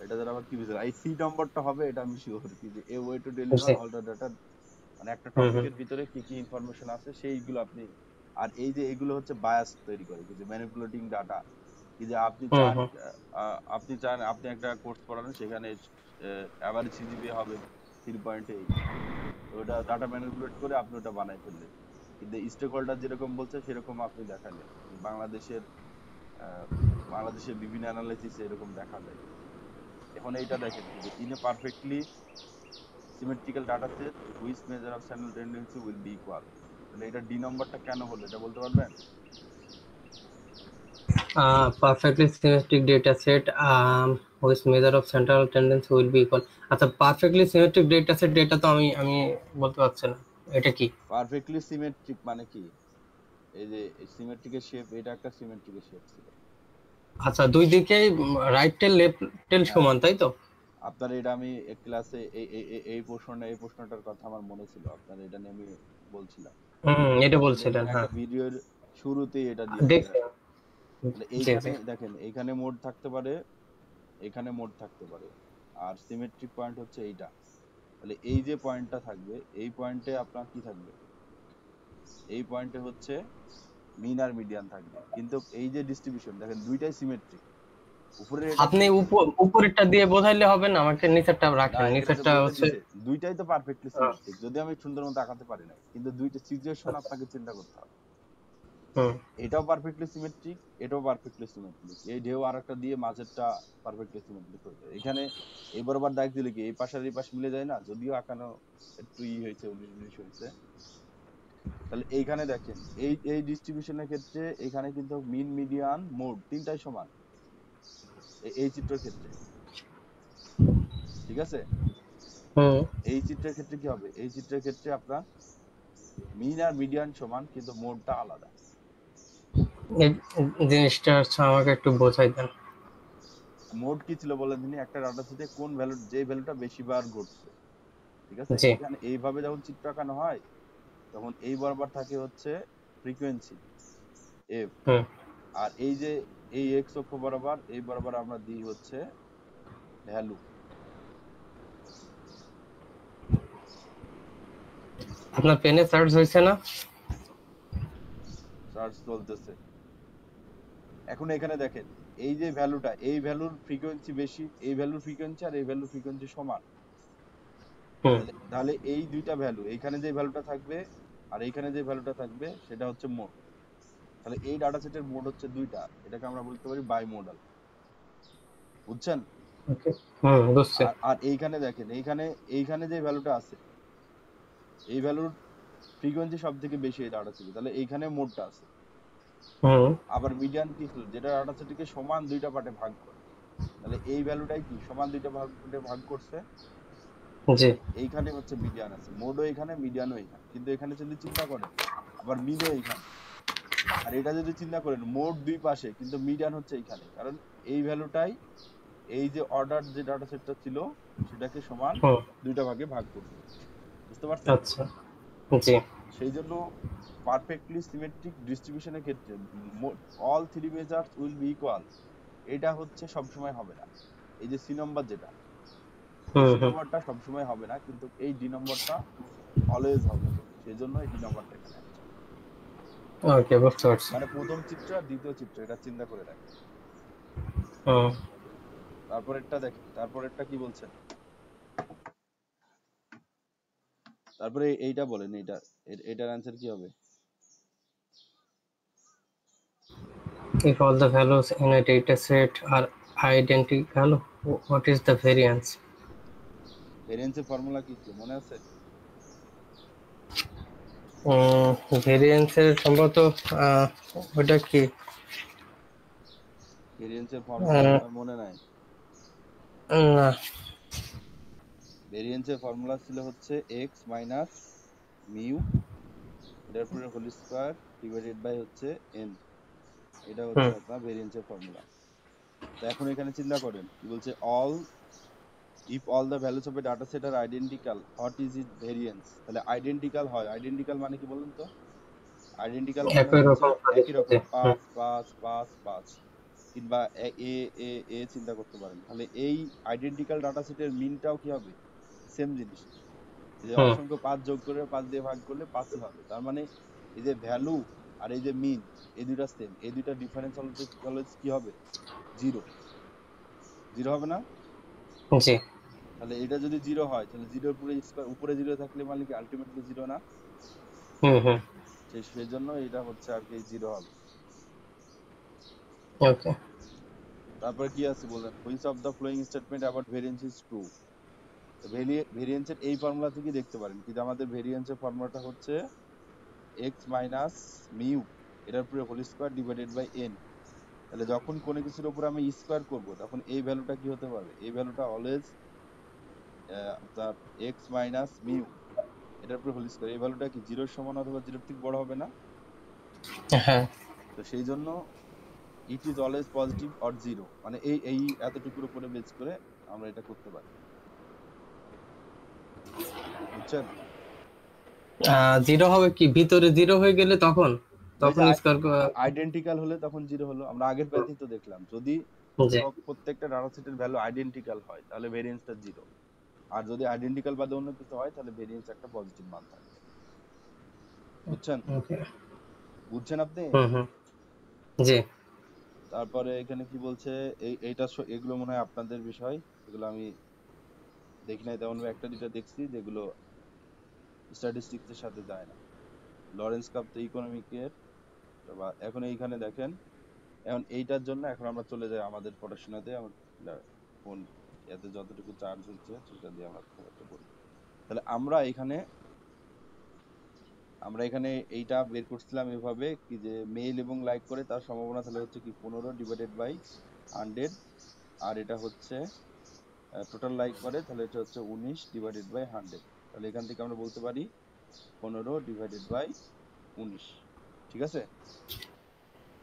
এটা দ্বারা আবার কি বুঝায়, এই সি নম্বরটা হবে এটা আমি শিওর কি যে এ way to deliver G. All the data, মানে একটা হুম হুম টপিকের ভিতরে কি কি ইনফরমেশন আছে সেইগুলো আপনি। আর এই যে এগুলো হচ্ছে বায়াস তৈরি করে কি যে ম্যানিপুলেটিং ডাটা, কি যে আপনি হুম চান হুম আপনি চান আপনি একটা কোর্স পড়ালেন সেখানে অ্যাভারেজ সিজিপিএ হবে 3.8, তো ওটা ডাটা ম্যানিপুলেট করে আপনি ওটা বানাই ফেললেন, কিন্তু স্টেক হোল্ডার যেরকম বলছে সেরকম আপনি দেখালেন। বাংলাদেশের আহ, বাংলাদেশের বিভিন্ন অ্যানালাইসিস এরকম দেখা যায়। এখন এইটা দেখেন কি যে in a perfectly symmetrical data set which measure of channel tendency will be equal, তাহলে এটা ডি নম্বরটা কেন হলো এটা বলতে পারবেন? Perfectly symmetric data set which measure of central tendency will be equal. আচ্ছা, perfectly symmetric data set, data তো আমি বলতে পারছি না এটা কি। পারফেক্টলি সিমেট্রিক মানে কি, এই যে সিমেট্রিকের শেপ, এটা একটা সিমেট্রিকের শেপ ছিল। আচ্ছা, দুই দিকেই রাইট টেল লেফট টেল হ্যাঁ, সমান, তাই তো? আপনার এটা আমি ক্লাসে এই প্রশ্নটার কথা আমার মনে ছিল, আপনার এটা নিয়ে আমি বলছিলাম। হুম, এটা আপনি বলছিলেন, দেখবেন একটা হ্যাঁ। ভিডিওর শুরুতেই এটা দিয়ে দিছে। দেখছি। তাহলে জি এইখানে জি। দেখেন এইখানে মোড থাকতে পারে, এখানে মোড থাকতে পারে, আর সিমেট্রিক পয়েন্ট হচ্ছে এইটা। তাহলে এই যে পয়েন্টটা থাকবে এই পয়েন্টে আপনার কি থাকবে, এই পয়েন্টে হচ্ছে মিন আর মিডিয়ান থাকবে, কিন্তু এই যে ডিস্ট্রিবিউশন দেখেন দুইটাই সিমেট্রিক, উপরের এটা আপনি উপরেরটা দিয়ে বোঝাইলে হবে না, আমাকে নিচেরটা না, রাখেন, এটা তো নিচেরটা বলতে হচ্ছে। দিছে দুইটাই তো পারফেক্টলি সিমেট্রিক, যদি আমি সুন্দর মতো আঁকাতে পারি না, কিন্তু দুইটা সিচুয়েশন আপনাকে চিন্তা করতে হবে। হুম এটাও পারফেক্টলি সিমেট্রিক, এটাও পারফেক্টলি সিমেট্রিক, এই ঢেউ আর একটা দিয়ে মাঝেরটা পারফেক্টলি সিমেট্রিক হয়ে যায়। এখানে এই বরাবর দাগ দিলে কি এই পাশ আর এই পাশ মিলে যায় না, যদিও আঁকানো একটু হয়েছে, 19-19 হয়েছে। তাহলে এইখানে দেখেন এই এই ডিস্ট্রিবিউশনের ক্ষেত্রে এখানে কিন্তু মিন মিডিয়ান মোড তিনটাই সমান এই চিত্রের ক্ষেত্রে, ঠিক আছে। হুম। এই চিত্রের ক্ষেত্রে কি হবে, এই চিত্রের ক্ষেত্রে আপনার মিন আর মিডিয়ান সমান কিন্তু মোডটা আলাদা। এই জিনিসটা হচ্ছে আমাকে একটু বোঝাই দেন। মোড কি ছিল বলেন তিনি, একটা ডাটা সেটে কোন ভ্যালু, যে ভ্যালুটা বেশি বার ঘটছে, ঠিক আছে। জি। এখানে এইভাবে যখন চিত্র আঁকানো হয় তখন এই বরাবর থাকে হচ্ছে ফ্রিকোয়েন্সি এফ, হুম। আর এই যে এই এক্স অক্ষ বরাবর, এই বরাবর আমরা দিই হচ্ছে ভ্যালু। আপনার পেনে চার্জ হয়েছে না? চার্জ চলতেছে। এখন এখানে দেখেন এই যে ভ্যালুটা, এই ভ্যালুর ফ্রিকোয়েন্সি বেশি, এই ভ্যালুর ফ্রিকোয়েন্সি আর এই ভ্যালুর ফ্রিকোয়েন্সি সমান। হুম তাহলে তাহলে এই দুইটা ভ্যালু, এইখানে যে ভ্যালুটা থাকবে আর এইখানে যে ভ্যালুটা থাকবে সেটা হচ্ছে মোড। তাহলে এই ডাটা সেটের মোড হচ্ছে দুইটা, এটাকে আমরা বলতে পারি বাই মোডাল, বুঝছেন। ওকে। হুম, বুঝছি। আর আর এইখানে দেখেন, এইখানে এইখানে যে ভ্যালুটা আছে এই ভ্যালুর ফ্রিকোয়েন্সি সব থেকে বেশি এই ডাটা সেটে, তাহলে এইখানে মোডটা আছে। হুম। আবার মিডিয়ান কি ছিল, যেটা ডাটা সেটকে সমান দুইটা পার্টে ভাগ করে, তাহলে এই ভ্যালুটাই কি সমান দুইটা পার্টে ভাগ করছে, জি। এইখানে হচ্ছে মিডিয়ান আছে। মোডও এখানে, মিডিয়ানও এখানে, কিন্তু এখানে যদি চিন্তা করেন আবার মিনও এইখানে। আর এটা যদি চিন্তা করেন মোড দুই পাশে, কিন্তু মিডিয়ান হচ্ছে এইখানে, কারণ এই ভ্যালুটাই এই যে অর্ডার যে ডাটা সেটটা ছিল সেটাকে সমান হুম। দুইটা ভাগে ভাগ করছে, বুঝতে পারছেন। আচ্ছা। জি। সেই জন্য পারফেক্টলি সিমেট্রিক ডিস্ট্রিবিউশনের ক্ষেত্রে all three measures will be equal, এটা হচ্ছে সবসময় হবে না। এই যে সি নম্বর যেটা, এই হুম সি হুম। নম্বরটা সবসময় হবে না, কিন্তু এই ডি নম্বরটা অলওয়েজ হবে। সেই জন্য এই ডি নম্বরটা এখানে আছে। ওকে, বুঝতে পারছি। মানে প্রথম চিত্র আর দ্বিতীয় চিত্র এটা চিন্তা করে রাখেন। হুম। তারপরেরটা দেখেন, তারপরেরটা কি বলছেন, তারপরে এইটা বলেন, এইটা এটার অ্যান্সার কি হবে। If all the values in a dataset are identical, what is the variance? ভেরিয়েন্সের ফর্মুলা কি ছিল মনে আছে? ভেরিয়েন্সের সম্ভবত আহ, ওটা কি? ভেরিয়েন্সের ফর্মুলা আহ, আপনার মনে নাই? না। ভেরিয়েন্সের ফর্মুলা ছিল হচ্ছে এক্স মাইনাস মিউ, এটার উপরে হোল স্কয়ার ডিভাইডেড বাই হচ্ছে এন, এটা হচ্ছে হুম আপনার ভেরিয়েন্সের ফর্মুলা। তো এখন এখানে চিন্তা করেন কি বলছে, all if all the values of a data set are identical what is it variance. তাহলে আইডেন্টিক্যাল হয়, আইডেন্টিক্যাল মানে কি বলেন তো, আইডেন্টিক্যাল মানে একই হচ্ছে রকম একই পরিস্থিতি। রকম, হুম পাঁচ পাঁচ পাঁচ পাঁচ, কিংবা এ এ এ এ চিন্তা করতে পারেন। তাহলে এই আইডেন্টিক্যাল ডাটা সেটের মিনটাও কি হবে, সেম জিনিস। এই যে হুম। অসংখ্য পাঁচ যোগ করে 5 দিয়ে ভাগ করলে 5ই হবে, তার মানে এই যে ভ্যালু আর এই যে মিন, এই দুইটা সেম, এই দুইটা ডিফারেন্স অলওয়েজ কি হবে, জিরো। জিরো হবে না? জি। তাহলে এটা যদি জিরো হয় তাহলে জিরোর উপরে স্কয়ার, উপরে জিরো থাকলে মানে কি আলটিমেটলি জিরো না। হুম হুম। সেই জন্য এটা হচ্ছে আর কি জিরো হবে। ওকে। তারপরে কি আছে বলেন, which of the following statement about variance is true. ভেরিয়েন্সের এই ফর্মুলা থেকে দেখতে পারেন, কিন্তু আমাদের ভেরিয়েন্সের ফর্মুলাটা হচ্ছে এক্স মাইনাস মিউ, এটার উপরে whole square divided by N. তাহলে যখন কোনো কিছুর উপর আমি স্কয়ার করব তখন এই ভ্যালুটা কি হতে পারে, এই ভ্যালুটা অলওয়েজ আপনার এক্স মাইনাস মিউ, এটার উপরে হোল স্কয়ার, এই ভ্যালুটা কি জিরোর সমান অথবা জিরোর থেকে বড় হবে না। হ্যাঁ। তো সেই জন্য it is always positive or zero, মানে এই এই এতটুকুর উপরে বেস করে আমরা এটা করতে পারি, বুঝছেন। জিরো হবে কি, ভিতরে জিরো হয়ে গেলে তখন ওই তখন যে স্কোয়ার। আইডেন্টিক্যাল হলে তখন জিরো হলো, আমরা আগের প্যাথেই তো দেখলাম, যদি জি। প্রত্যেকটা ডাটা সেটের ভ্যালু আইডেন্টিক্যাল হয় তাহলে ভেরিয়েন্সটা জিরো, আর যদি আইডেন্টিক্যাল বাদে অন্য কিছু হয় তাহলে ভেরিয়েন্স একটা পজিটিভ মান থাকবে, বুঝছেন। ওকে। বুঝছেন আপনি? হুম হুম। জি। তারপরে এখানে কি বলছে, এইটা এগুলো মনে হয় আপনাদের বিষয়, এগুলো আমি দেখি নাই তেমন, একটা দুইটা দেখছি যেগুলো স্ট্যাটিস্টিক্স এর সাথে যায় না। লরেন্স কাপ তো ইকোনমিকের। বা এখন এইখানে দেখেন, এখন এইটার জন্য এখন আমরা চলে যাই আমাদের পড়াশোনাতে। আমার ফোন এতে যতটুকু চার্জ হচ্ছে সেটা দিয়ে আমরা কথাবার্তা বলি। তাহলে আমরা এখানে এইটা বের করছিলাম এভাবে কি, যে মেইল এবং লাইক করে তার সম্ভাবনা তাহলে হচ্ছে কি 15 ডিভাইডেড বাই 100, আর এটা হচ্ছে টোটাল লাইক করে, তাহলে এটা হচ্ছে 19 ডিভাইডেড বাই 100। তাহলে এখান থেকে আমরা বলতে পারি 15 ডিভাইডেড বাই 19। ঠিক আছে?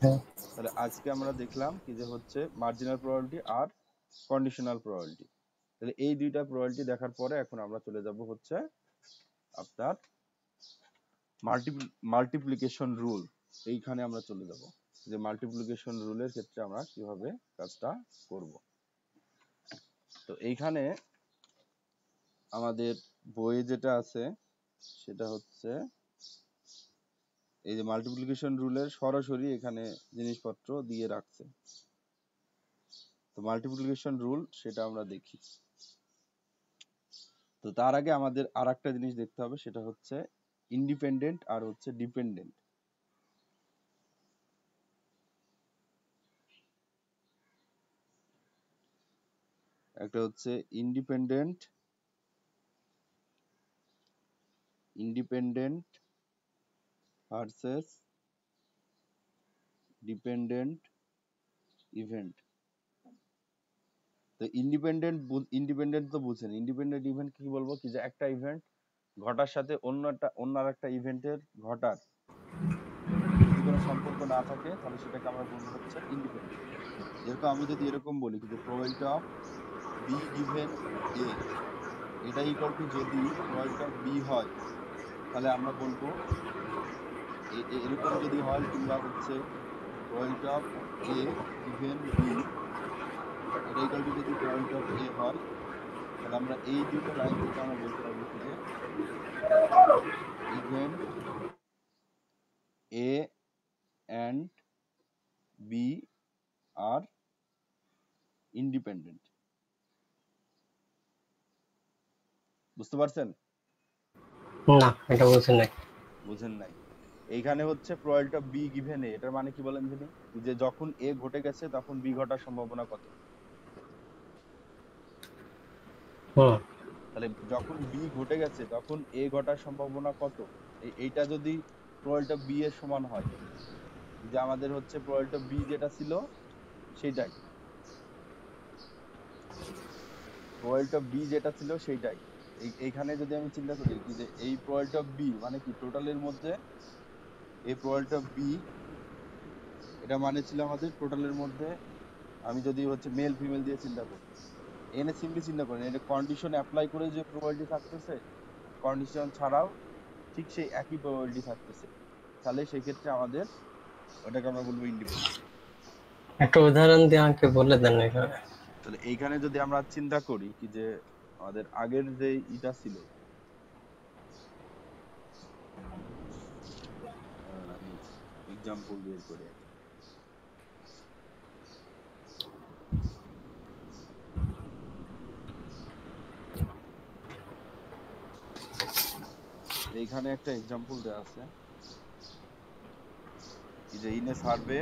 হ্যাঁ। তাহলে আজকে আমরা দেখলাম কি যে হচ্ছে মার্জিনাল প্রবাবিলিটি আর কন্ডিশনাল প্রবাবিলিটি। তাহলে এই দুইটা প্রবাবিলিটি দেখার পরে এখন আমরা চলে যাব হচ্ছে আপনার মাল্টিপ্লিকেশন রুল। এইখানে আমরা চলে যাব যে মাল্টিপ্লিকেশন রুলের ক্ষেত্রে আমরা কিভাবে কাজটা করব। তো এইখানে আমাদের বইয়ে যেটা আছে সেটা হচ্ছে এই যে মাল্টিপ্লিকেশন রুলের সরাসরি এখানে জিনিসপত্র দিয়ে রাখছে। তো মাল্টিপ্লিকেশন রুল সেটা আমরা দেখি। তো তার আগে আমাদের আর একটা জিনিস দেখতে হবে, সেটা হচ্ছে ইন্ডিপেন্ডেন্ট আর হচ্ছে ডিপেন্ডেন্ট। একটা হচ্ছে ইন্ডিপেন্ডেন্ট ভার্সেস ডিপেন্ডেন্ট ইভেন্ট। তো ইন্ডিপেন্ডেন্ট তো বুঝছেন, ইন্ডিপেন্ডেন্ট ইভেন্ট কি বলবো, কি যে একটা ইভেন্ট ঘটার সাথে অন্য একটা ইভেন্টের ঘটার যদি কোনো সম্পর্ক না থাকে তাহলে সেটাকে আমরা বলবো হচ্ছে ইন্ডিপেন্ডেন্ট। যেরকম আমি যদি এরকম বলি যে probability of B given A, এটা ইকুয়াল টু যদি প্রবাবিলিটি অফ বি হয় তাহলে আমরা বলবো এরকম যদি হয়, কিংবা হচ্ছে probability of A given B, এটা ইকুয়াল টু যদি প্রবাবিলিটি অফ এ হয়, তাহলে আমরা এই দুটো লাইন থেকে আমরা বলতে পারবো কি যে event A and B are independent. বুঝতে পারছেন? না, এটা বুঝেন নাই। বুঝেন নাই? এইখানে হচ্ছে প্রবাবিলিটি অফ বি গিভেন এ, এটার মানে কি বলেন জানি, যে যখন এ ঘটে গেছে তখন বি ঘটার সম্ভাবনা কত। হুম। তাহলে যখন বি ঘটে গেছে তখন এ ঘটার সম্ভাবনা কত, এইটা যদি প্রবাবিলিটি অফ বি এর সমান হয়, যে আমাদের হচ্ছে প্রবাবিলিটি অফ বি যেটা ছিল সেটাই, প্রবাবিলিটি অফ বি যেটা ছিল সেইটাই। এইখানে যদি আমি চিন্তা করি কি যে এই প্রবাবিলিটি অফ বি মানে কি টোটালের মধ্যে, এই প্রবাবিলিটি অফ বি এটা মানে ছিল আমাদের টোটালের মধ্যে, আমি যদি হচ্ছে মেল ফিমেল দিয়ে চিন্তা করি, এনে সিম্পলি চিন্তা করেন, এটা কন্ডিশন অ্যাপ্লাই করে যে প্রবাবিলিটি থাকতেছে, কন্ডিশন ছাড়াও ঠিক সেই একই প্রবাবিলিটি থাকতেছে, তাহলে সেই ক্ষেত্রে আমাদের ওটাকে আমরা বলবো ইন্ডিপেন্ডেন্ট। একটা উদাহরণ দিয়ে আমাকে বলে দেন এখানে। তাহলে এইখানে যদি আমরা চিন্তা করি কি যে আমাদের আগের যে ইটা ছিল, আমি এক্সাম্পল বের করি একটা। এইখানে একটা এক্সাম্পল দেওয়া আছে কি যে ইন এ সার্ভে,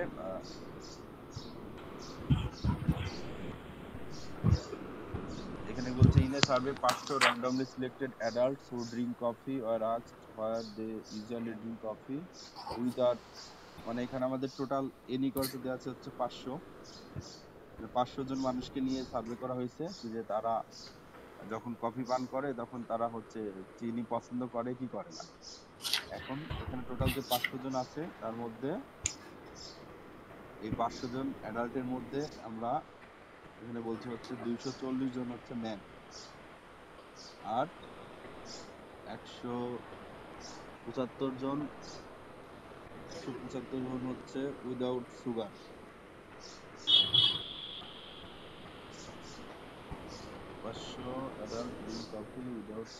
এখানে বলছে in a survey 500 randomly selected adults who drink coffee were asked where they usually drink coffee without, মানে এখানে আমাদের টোটাল এন ইকুয়াল টু দেওয়া আছে হচ্ছে 500, 500 জন মানুষকে নিয়ে সার্ভে করা হয়েছে যে তারা যখন কফি পান করে তখন তারা হচ্ছে চিনি পছন্দ করে কি করে না। এখন এখানে টোটাল যে 500 জন আছে তার মধ্যে এই 500 জন অ্যাডাল্টের মধ্যে আমরা এখানে বলছে হচ্ছে 240 জন হচ্ছে ম্যান আর 175 জন হচ্ছে without sugar. 500 adult drink coffee without,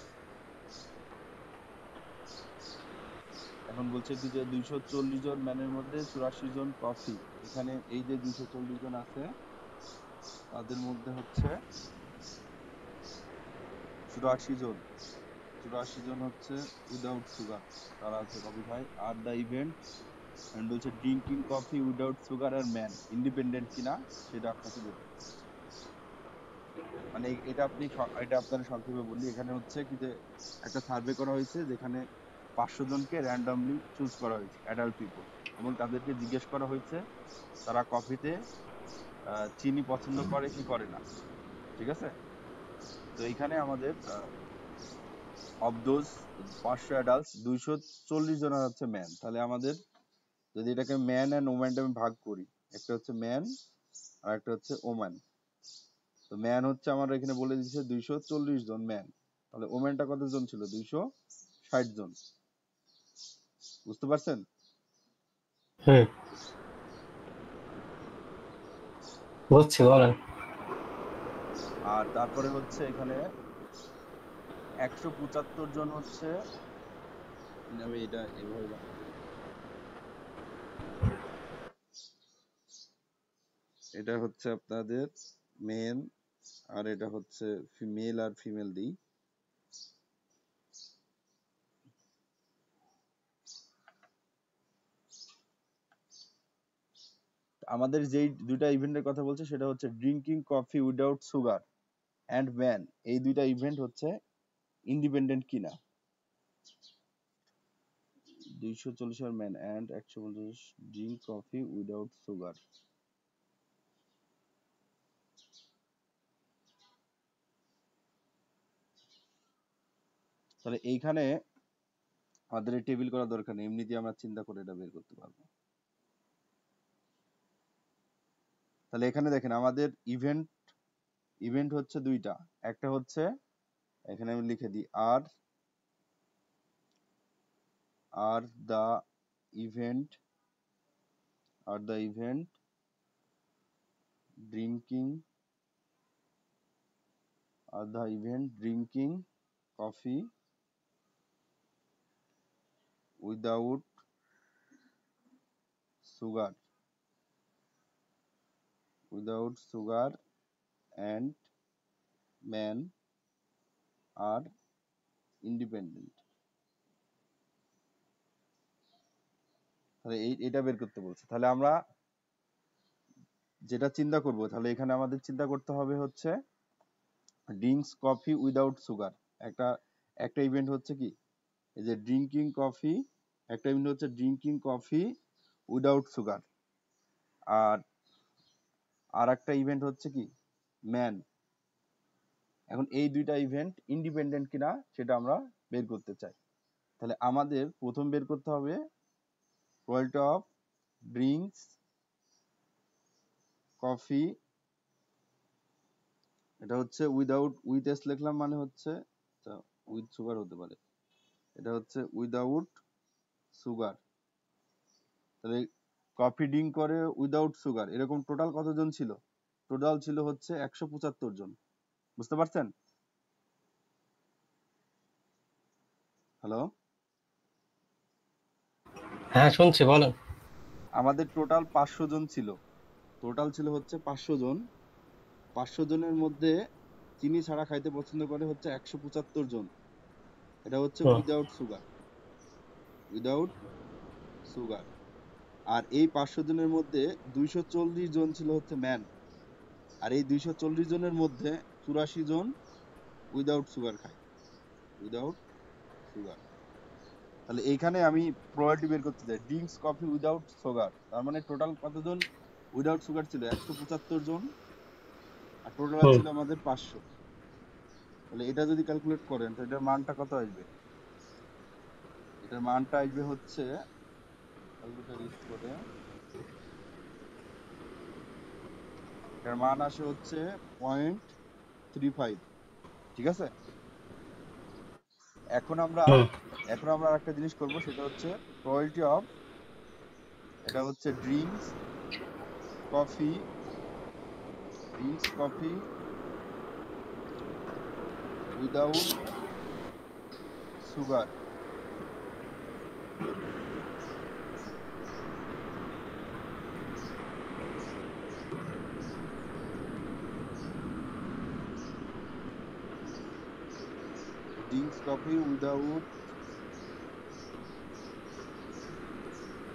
এখন বলছে কি যে 240 জন ম্যানের মধ্যে 84 জন কফি। এখানে এই যে 240 জন আছে তাদের মধ্যে হচ্ছে 84 জন হচ্ছে উইদাউট সুগার, তারা হচ্ছে কফি খায়। আর দ্য ইভেন্ট এন্ড বলছে ড্রিঙ্কিং কফি উইদাউট সুগার আর ম্যান ইন্ডিপেন্ডেন্ট কিনা সেটা আপনাকে বের করতে হবে। মানে এটা আপনারা সংক্ষেপে বলি। এখানে হচ্ছে কি যে একটা সার্ভে করা হয়েছে যেখানে 500 জনকে র্যান্ডমলি চুজ করা হয়েছে, অ্যাডাল্ট পিপল, এবং তাদেরকে জিজ্ঞেস করা হয়েছে তারা কফিতে চিনি পছন্দ করে কি করে না। ঠিক আছে? তো এইখানে আমাদের অফ দোজ 500 অ্যাডাল্টস 240 জন হচ্ছে ম্যান। তাহলে আমাদের যদি এটাকে ম্যান অ্যান্ড ওম্যান আমি ভাগ করি, একটা হচ্ছে ম্যান আর একটা হচ্ছে ওম্যান। তো ম্যান হচ্ছে আমার এখানে বলে দিচ্ছে 240 জন ম্যান, তাহলে ওম্যানটা কতজন ছিল? 260 জন। বুঝতে পারছেন? হুম, বুঝছি, বলেন। আর তারপরে হচ্ছে এখানে 175 জন হচ্ছে, আমি এটা এভাবে বানাবো, এটা হচ্ছে আপনাদের মেন আর এটা হচ্ছে ফিমেল আর ফিমেল দিই। আমাদের যেই দুইটা ইভেন্টের কথা বলছে সেটা হচ্ছে drinking coffee without sugar and man, এই দুইটা ইভেন্ট হচ্ছে ইন্ডিপেন্ডেন্ট কিনা। 240 আর man and 150 drink coffee without sugar. তাহলে এইখানে আমাদের টেবিল করা দরকার নেই, এমনিতেই আমরা চিন্তা করে এটা বের করতে পারবো। তাহলে এখানে দেখেন আমাদের ইভেন্ট হচ্ছে দুইটা, একটা হচ্ছে এখানে আমি লিখে দিই আর the event drinking coffee without sugar and man are independent. তাহলে এটা বের করতে বলছে। তাহলে আমরা যেটা চিন্তা করব, তাহলে এখানে আমাদের চিন্তা করতে হবে হচ্ছে ড্রিঙ্কস কফি উইদাউট সুগার। একটা একটা ইভেন্ট হচ্ছে কি এই যে ড্রিঙ্কিং কফি, একটা ইভেন্ট হচ্ছে ড্রিঙ্কিং কফি উইদাউট সুগার, আর আর একটা ইভেন্ট হচ্ছে কি ম্যান। এখন এই দুইটা ইভেন্ট ইন্ডিপেন্ডেন্ট কিনা সেটা আমরা বের করতে চাই। তাহলে আমাদের প্রথম বের করতে হবে প্রবাবিলিটি অফ ড্রিঙ্কস কফি, এটা হচ্ছে উইথ এস লিখলাম, মানে হচ্ছে উইথ সুগার হতে পারে, এটা হচ্ছে উইদাউট সুগার। তাহলে কফি ড্রিঙ্ক করে উইদাউট সুগার এরকম টোটাল কতজন ছিল? টোটাল ছিল হচ্ছে 175 জন। বুঝতে পারছেন? হ্যালো, হ্যাঁ, শুনছি, বলেন। আমাদের টোটাল 500 জন ছিল, টোটাল ছিল হচ্ছে 500 জন। 500 জনের মধ্যে চিনি ছাড়া খাইতে পছন্দ করে হচ্ছে 175 জন, এটা হচ্ছে হুম, উইদাউট সুগার। আর এই 500 জনের মধ্যে 240 জন ছিল হচ্ছে ম্যান, আর এই 240 জনের মধ্যে 84 জন উইদাউট সুগার খায়, উইদাউট সুগার। তাহলে এইখানে আমি প্রবাবিলিটি বের করতে চাই ড্রিঙ্কস কফি উইদাউট সুগার, তার মানে টোটাল কতজন উইদাউট সুগার ছিল? 175 জন, আর টোটাল হুম। ছিল আমাদের 500। তাহলে এটা যদি ক্যালকুলেট করেন তো এটার মানটা কত আসবে? এটার মানটা আসবে হচ্ছে, ক্যালকুলেটর ইউজ করে এটার মান আসে হচ্ছে 0.35। ঠিক আছে? এখন আমরা হুম, একটা জিনিস করব, সেটা হচ্ছে প্রবাবিলিটি অফ, এটা হচ্ছে coffee drinks coffee without sugar drinks coffee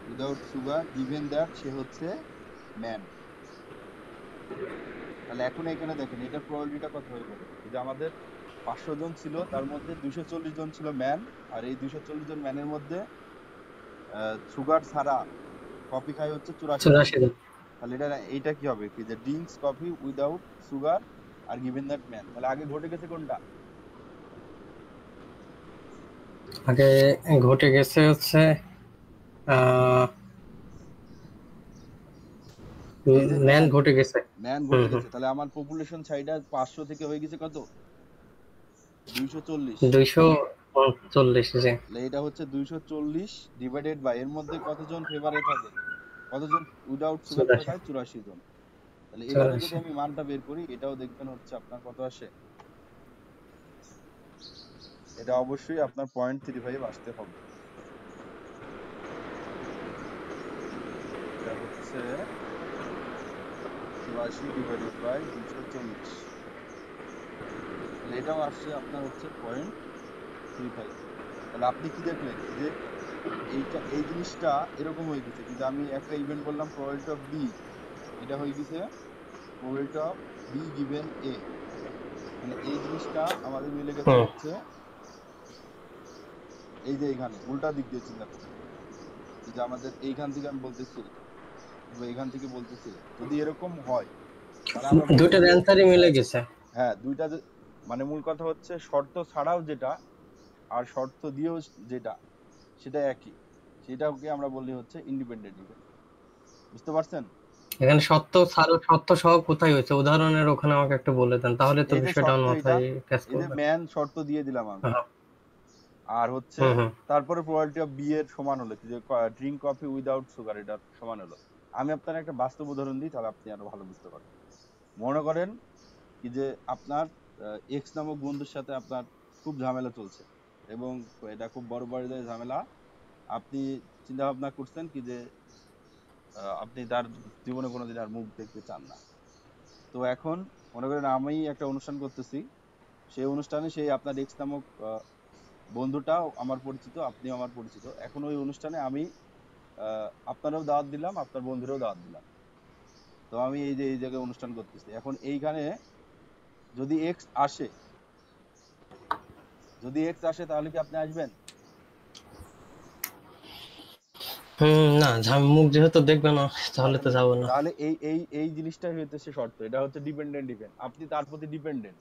without sugar given that সে হচ্ছে ম্যান। তাহলে এখন এখানে দেখেন এটার প্রবাবিলিটিটা কত হয়ে গেল, যে আমাদের 500 জন ছিল, তার মধ্যে 240 জন ছিল ম্যান, আর এই 240 জন ম্যানের মধ্যে সুগার ছাড়া কফি খাই হচ্ছে 84 জন। 84 জন। তাহলে এইটা কি হবে, কি যে drinks coffee without sugar are given that man. তাহলে আগে ঘটে গেছে কোনটা? আগে ঘটে গেছে হচ্ছে এই যে ম্যান ম্যান, ঘটে গেছে। ম্যান হুম ঘটে হুম। গেছে। তাহলে আমার পপুলেশন সাইডে 500 থেকে হয়ে গেছে কত, 240। 240 জি। তাহলে এটা হচ্ছে 240 ডিভাইডেড বাই এর মধ্যে কতজন ফেভারে থাকে, কতজন উইদাউট সুগারটা 84। খায়, 84 জন। তাহলে এখানে যদি 84। আমি মানটা বের করি, এটাও দেখবেন হচ্ছে আপনার কত আসে, এটা অবশ্যই আপনার 0.35 আসতে হবে। এটা হচ্ছে 84 ডিভাইডেড বাই 240, তাহলে এটাও আসছে আপনার হচ্ছে 0.35। তাহলে আপনি কি দেখলেন, কি যে এই জিনিসটা এরকম হয়ে গেছে, কিন্তু আমি একটা ইভেন্ট বললাম প্রবাবিলিটি অফ বি, এটা হয়ে গেছে প্রবাবিলিটি অফ বি গিভেন এ। মানে এই জিনিসটা আমাদের মিলে গেছে হুম হচ্ছে এই যে এখানে উল্টা দিক দিয়ে চিন্তা করতে, এই যে আমাদের এইখান থেকে আমি বলতেছি অথবা এইখান থেকে বলতেছি, যদি এরকম হয় তাহলে আমরা বলবো দুইটার যে অ্যান্সারই মিলে গেছে। হ্যাঁ মানে মূল কথা হচ্ছে শর্ত ছাড়াও যেটা আর শর্ত দিয়েও যেটা সেটা একই, সেটাকে আমরা বললি হচ্ছে ইন্ডিপেন্ডেন্ট ইভেন্ট। বুঝতে পারছেন? এখানে সত্য ছাড়া সত্য সহ কোথায় হয়েছে উদাহরণের ওখানে আমাকে একটু বলে দেন, তাহলে তো এই যে বিষয়টা শর্ত, আমার এটা মাথায় ক্যাচ এই যে করবে। ম্যান শর্ত দিয়ে দিলাম আমি, হ্যাঁ। আর হচ্ছে হুম হুম। তারপরে প্রবাবিলিটি অফ বি এর সমান হলো, যে ড্রিঙ্ক কফি উইদাউট সুগার এটার সমান হলো। আমি আপনার একটা বাস্তব উদাহরণ দিই, তাহলে আপনি আরো ভালো বুঝতে পারবেন। মনে করেন কি যে আপনার এক্স নামক বন্ধুর সাথে আপনার খুব ঝামেলা চলছে, এবং এটা খুব বড় পর্যায়ে ঝামেলা। আপনি চিন্তা ভাবনা করছেন কি যে আপনি তার জীবনে কোনোদিন আর মুখ দেখতে চান না। তো এখন মনে করেন আমি একটা অনুষ্ঠান করতেছি, সেই অনুষ্ঠানে সেই আপনার এক্স নামক বন্ধুটাও আমার পরিচিত, আপনিও আমার পরিচিত। এখন ওই অনুষ্ঠানে আমি আপনারও দাওয়াত দিলাম, আপনার বন্ধুরও দাওয়াত দিলাম। তো আমি এই যে এই জায়গায় অনুষ্ঠান করতেছি, এখন এইখানে যদি এক্স আসে, তাহলে কি আপনি আসবেন? না মুখ যেহেতু দেখবে না তাহলে তাহলে তো যাবো না। তাহলে এই জিনিসটাই হইতেছে শর্ত, এটা হচ্ছে ডিপেন্ডেন্ট ইভেন্ট। আপনি তার প্রতি ডিপেন্ডেন্ট,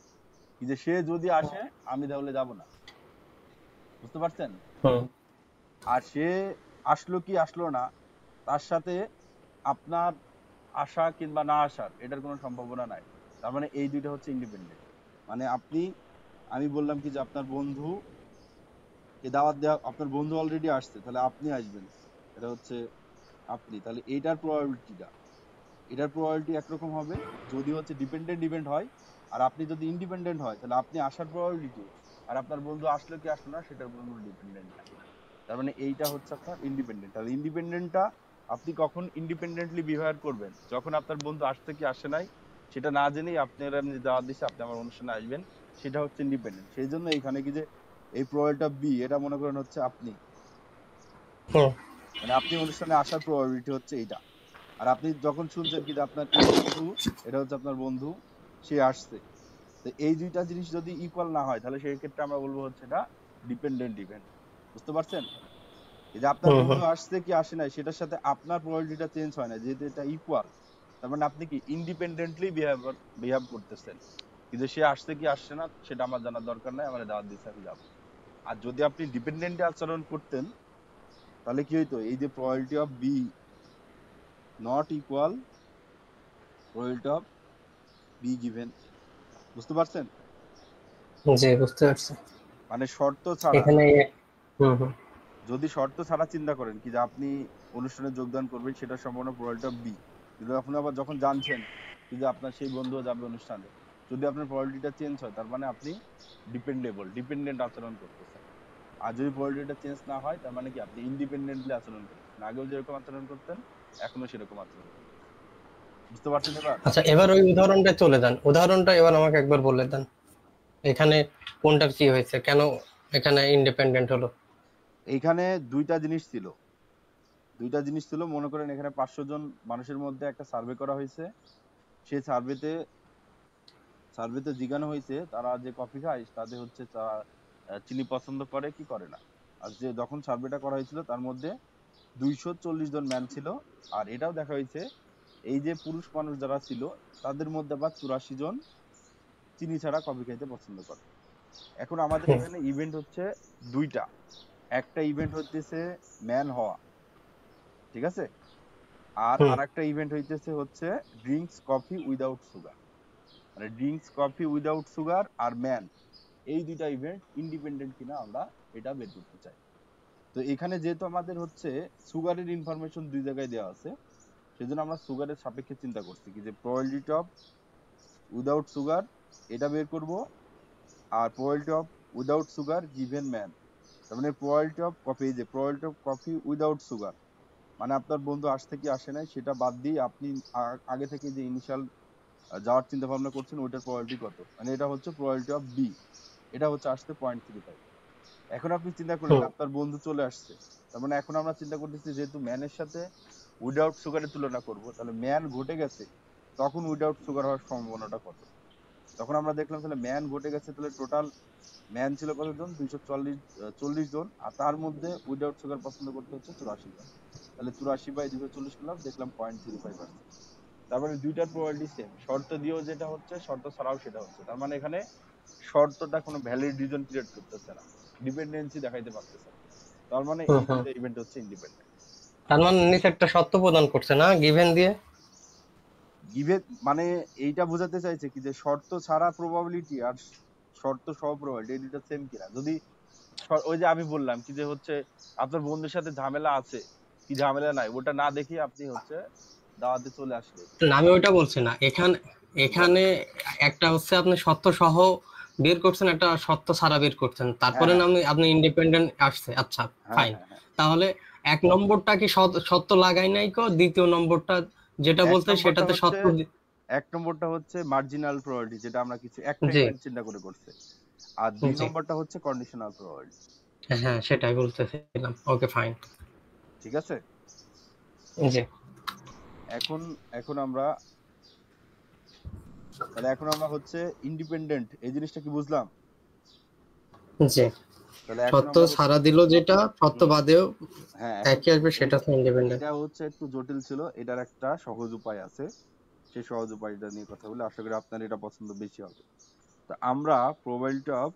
কি যে সে যদি আসে আমি তাহলে যাব না। বুঝতে পারছেন? হুম আর সে আসলো কি আসলো না, তার সাথে আপনার আসা কিংবা না আসার এটার কোনো সম্ভাবনা নাই। তার মানে এই দুইটা হচ্ছে ইন্ডিপেন্ডেন্ট। মানে আমি বললাম কি যে আপনার বন্ধু কে দাওয়াত দেওয়া, আপনার বন্ধু অলরেডি আসছে, তাহলে আপনি আসবেন, এটা হচ্ছে আপনি, তাহলে এটার প্রবাবিলিটি একরকম হবে যদি হচ্ছে ডিপেন্ডেন্ট ইভেন্ট হয়। আর আপনি যদি ইন্ডিপেন্ডেন্ট হয়, তাহলে আপনি আসার প্রবাবিলিটি আর আপনার বন্ধু আসলো কি আসলো না সেটার কোনো ডিপেন্ডেন্ট নাই। তার মানে এইটা হচ্ছে আপনার ইন্ডিপেন্ডেন্ট। তাহলে ইন্ডিপেন্ডেন্টটা আপনি কখন ইন্ডিপেন্ডেন্টলি বিহেভ করবেন, যখন আপনার বন্ধু আসছে কি আসে নাই সেটা না জেনেই আপনারা দাওয়াত দিচ্ছে আপনি আমার অনুষ্ঠানে আসবেন, সেটা হচ্ছে ইন্ডিপেন্ডেন্ট। সেই জন্য এখানে কি যে এই প্রবাবিলিটি বি, এটা মনে করেন হচ্ছে আপনি, হুম। মানে আপনি অনুষ্ঠানে আসার প্রবাবিলিটি হচ্ছে এইটা। আর আপনি যখন শুনছেন কি যে আপনার এক্স বন্ধু, এটা হচ্ছে আপনার বন্ধু, সে আসছে, তো এই দুইটা জিনিস যদি ইকুয়াল না হয় তাহলে সেই ক্ষেত্রে আমরা বলবো হচ্ছে এটা ডিপেন্ডেন্ট ইভেন্ট। বুঝতে পারছেন? এই যে আপনার হুম বন্ধু হুম। আসছে কি আসে নাই সেটার সাথে আপনার প্রবাবিলিটিটা চেঞ্জ হয় না, যেহেতু এটা ইকুয়াল। তার মানে আপনি কি ইন্ডিপেন্ডেন্টলি বিহেভ করতেছেন, কিন্তু সে আসছে কি আসছে না সেটা আমার জানার দরকার নাই, আমার দাওয়াত দিচ্ছে আমি যাবো। আর যদি আপনি ডিপেন্ডেন্ট আচরণ করতেন, তাহলে কি হইতো, এই যে probability of B not equal probability of B given A. বুঝতে পারছেন? জি বুঝতে পারছি। মানে শর্ত ছাড়া, এখানে হুম হুম। যদি শর্ত ছাড়া চিন্তা করেন কি যে আপনি অনুষ্ঠানে যোগদান করবেন, সেটা সম্পূর্ণ প্রবাবিলিটি অফ বি। কিন্তু আপনি আবার যখন জানছেন কি যে আপনার সেই বন্ধুও যাবে অনুষ্ঠানে, যদি আপনার প্রবাবিলিটিটা চেঞ্জ হয় তার মানে আপনি ডিপেন্ডেন্ট আচরণ করতেছেন। আর যদি প্রবাবিলিটিটা চেঞ্জ না হয় তার মানে কি আপনি ইন্ডিপেন্ডেন্টলি আচরণ করতেছেন, আগেও যেরকম আচরণ করতেন এখনো সেরকম আচরণ করতেছেন। বুঝতে পারছেন এবার? আচ্ছা এবার ওই উদাহরণটা চলে যান, উদাহরণটা এবার আমাকে একবার বলে দেন। এখানে কোনটার কি হয়েছে, কেন এখানে ইন্ডিপেন্ডেন্ট হলো? এইখানে দুইটা জিনিস ছিল, মনে করেন এখানে 500 জন মানুষের মধ্যে একটা সার্ভে করা হয়েছে। সেই সার্ভেতে জিজ্ঞানো হয়েছে তারা যে কফি খায় তাদের হচ্ছে তারা চিনি পছন্দ করে কি করে না। আর যে যখন সার্ভেটা করা হয়েছিল তার মধ্যে 240 জন ম্যান ছিল। আর এটাও দেখা হয়েছে এই যে পুরুষ মানুষ যারা ছিল তাদের মধ্যে আবার 84 জন চিনি ছাড়া কফি খাইতে পছন্দ করে। এখন আমাদের হুম, এখানে ইভেন্ট হচ্ছে দুইটা। একটা ইভেন্ট হচ্ছে ম্যান হওয়া, ঠিক আছে? আর হুম, আরেকটা ইভেন্ট হচ্ছে ড্রিঙ্কস কফি উইদাউট সুগার। মানে ড্রিঙ্কস কফি উইদাউট সুগার আর ম্যান, এই দুইটা ইভেন্ট ইন্ডিপেন্ডেন্ট কিনা আমরা এটা বের করতে চাই। তো এখানে যেহেতু আমাদের হচ্ছে সুগারের ইনফরমেশন দুই জায়গায় দেওয়া আছে, সেজন্য আমরা সুগারের সাপেক্ষে চিন্তা করছি কি যে প্রবাবিলিটি অফ উইদাউট সুগার এটা বের করব, আর probability of without sugar given man. তার মানে প্রবাবিলিটি অফ কফি, যে probability of coffee without sugar মানে আপনার বন্ধু আসছে কি আসে নাই সেটা বাদ দিয়ে আপনি আগে থেকে যে ইনিশিয়াল যাওয়ার চিন্তা ভাবনা করছেন ওইটার প্রবাবিলিটি কত, মানে এটা হচ্ছে প্রবাবিলিটি অফ বি। এটা হচ্ছে আসছে 0.35। এখন আপনি চিন্তা করলেন হুম, আপনার বন্ধু চলে আসছে, তার মানে এখন আমরা চিন্তা করতেছি যেহেতু ম্যানের সাথে উইদাউট সুগারের তুলনা করব, তাহলে ম্যান ঘটে গেছে তখন উইদাউট সুগার হওয়ার সম্ভাবনাটা কত। তখন আমরা দেখলাম তাহলে ম্যান ঘটে গেছে, তাহলে টোটাল ম্যান ছিল কতজন, 240 জন, আর তার মধ্যে উইদাউট সুগার পছন্দ করতে হচ্ছে 84 জন। তাহলে 84/240 করলাম, দেখলাম 0.35%। তার মানে দুইটার প্রবাবিলিটি সেম, শর্ত দিয়েও যেটা হচ্ছে শর্ত ছাড়াও সেটা হচ্ছে। তার মানে এখানে শর্তটা কোনো ভ্যালিড রিজন ক্রিয়েট করতেছে না, ডিপেন্ডেন্সি দেখাইতে পারতেছে না। তার মানে হুম, এই হুম। দুইটা ইভেন্ট হচ্ছে ইন্ডিপেন্ডেন্ট। তার মানে নিচে একটা সত্য প্রদান করছে না গিভেন দিয়ে? গিভেন মানে এইটা বোঝাতে চাইছে কি যে শর্ত ছাড়া প্রবাবিলিটি আর শর্ত সহ প্রবাবিলিটি এই দুইটা সেম কিনা। যদি ওই যে আমি বললাম কি যে হচ্ছে আপনার বন্ধুর সাথে ঝামেলা আছে কি ঝামেলা নাই ওটা না দেখে আপনি হচ্ছে দাওয়াতে চলে আসলেন। না, আমি ওইটা বলছি না। এখানে বলেন। এখানে একটা হচ্ছে আপনি সত্য সহ বের করছেন, একটা সত্য ছাড়া বের করছেন, হ্যাঁ তারপরে হ্যাঁ না আপনি ইন্ডিপেন্ডেন্ট আসছে, আচ্ছা হ্যাঁ ফাইন। হ্যাঁ হ্যাঁ। তাহলে এক নম্বরটা কি সত্য লাগাই নাই কো, দ্বিতীয় নম্বরটা যেটা এক বলছে নম্বরটা সেটাতে হচ্ছে সত্য মার্জিনাল প্রবাবিলিটি, যেটা আমরা কিছু একটা জি, ইভেন্ট চিন্তা করে করছে। আর দুই জি, নম্বরটা হচ্ছে কন্ডিশনাল প্রবাবিলিটি। হ্যাঁ সেটাই বলতেছিলাম, ওকে ফাইন। ঠিক আছে। জি, এখন এখন আমরা এখন আমরা হচ্ছে ইন্ডিপেন্ডেন্ট এই জিনিসটা কি বুঝলাম। জি। তাহলে এখন সত্য আমরা ছাড়া দিল যেটা, সত্য হুম, বাদেও হ্যাঁ এখন একই আসবে, এই সেটা তো ইন্ডিপেন্ডেন্ট। এটা হচ্ছে একটু জটিল ছিল, এটার একটা সহজ উপায় আছে। সেই সহজ উপায়টা নিয়ে কথা বলে আশা করি আপনার এটা পছন্দ বেশি হবে। তা আমরা প্রবাবিলিটি অফ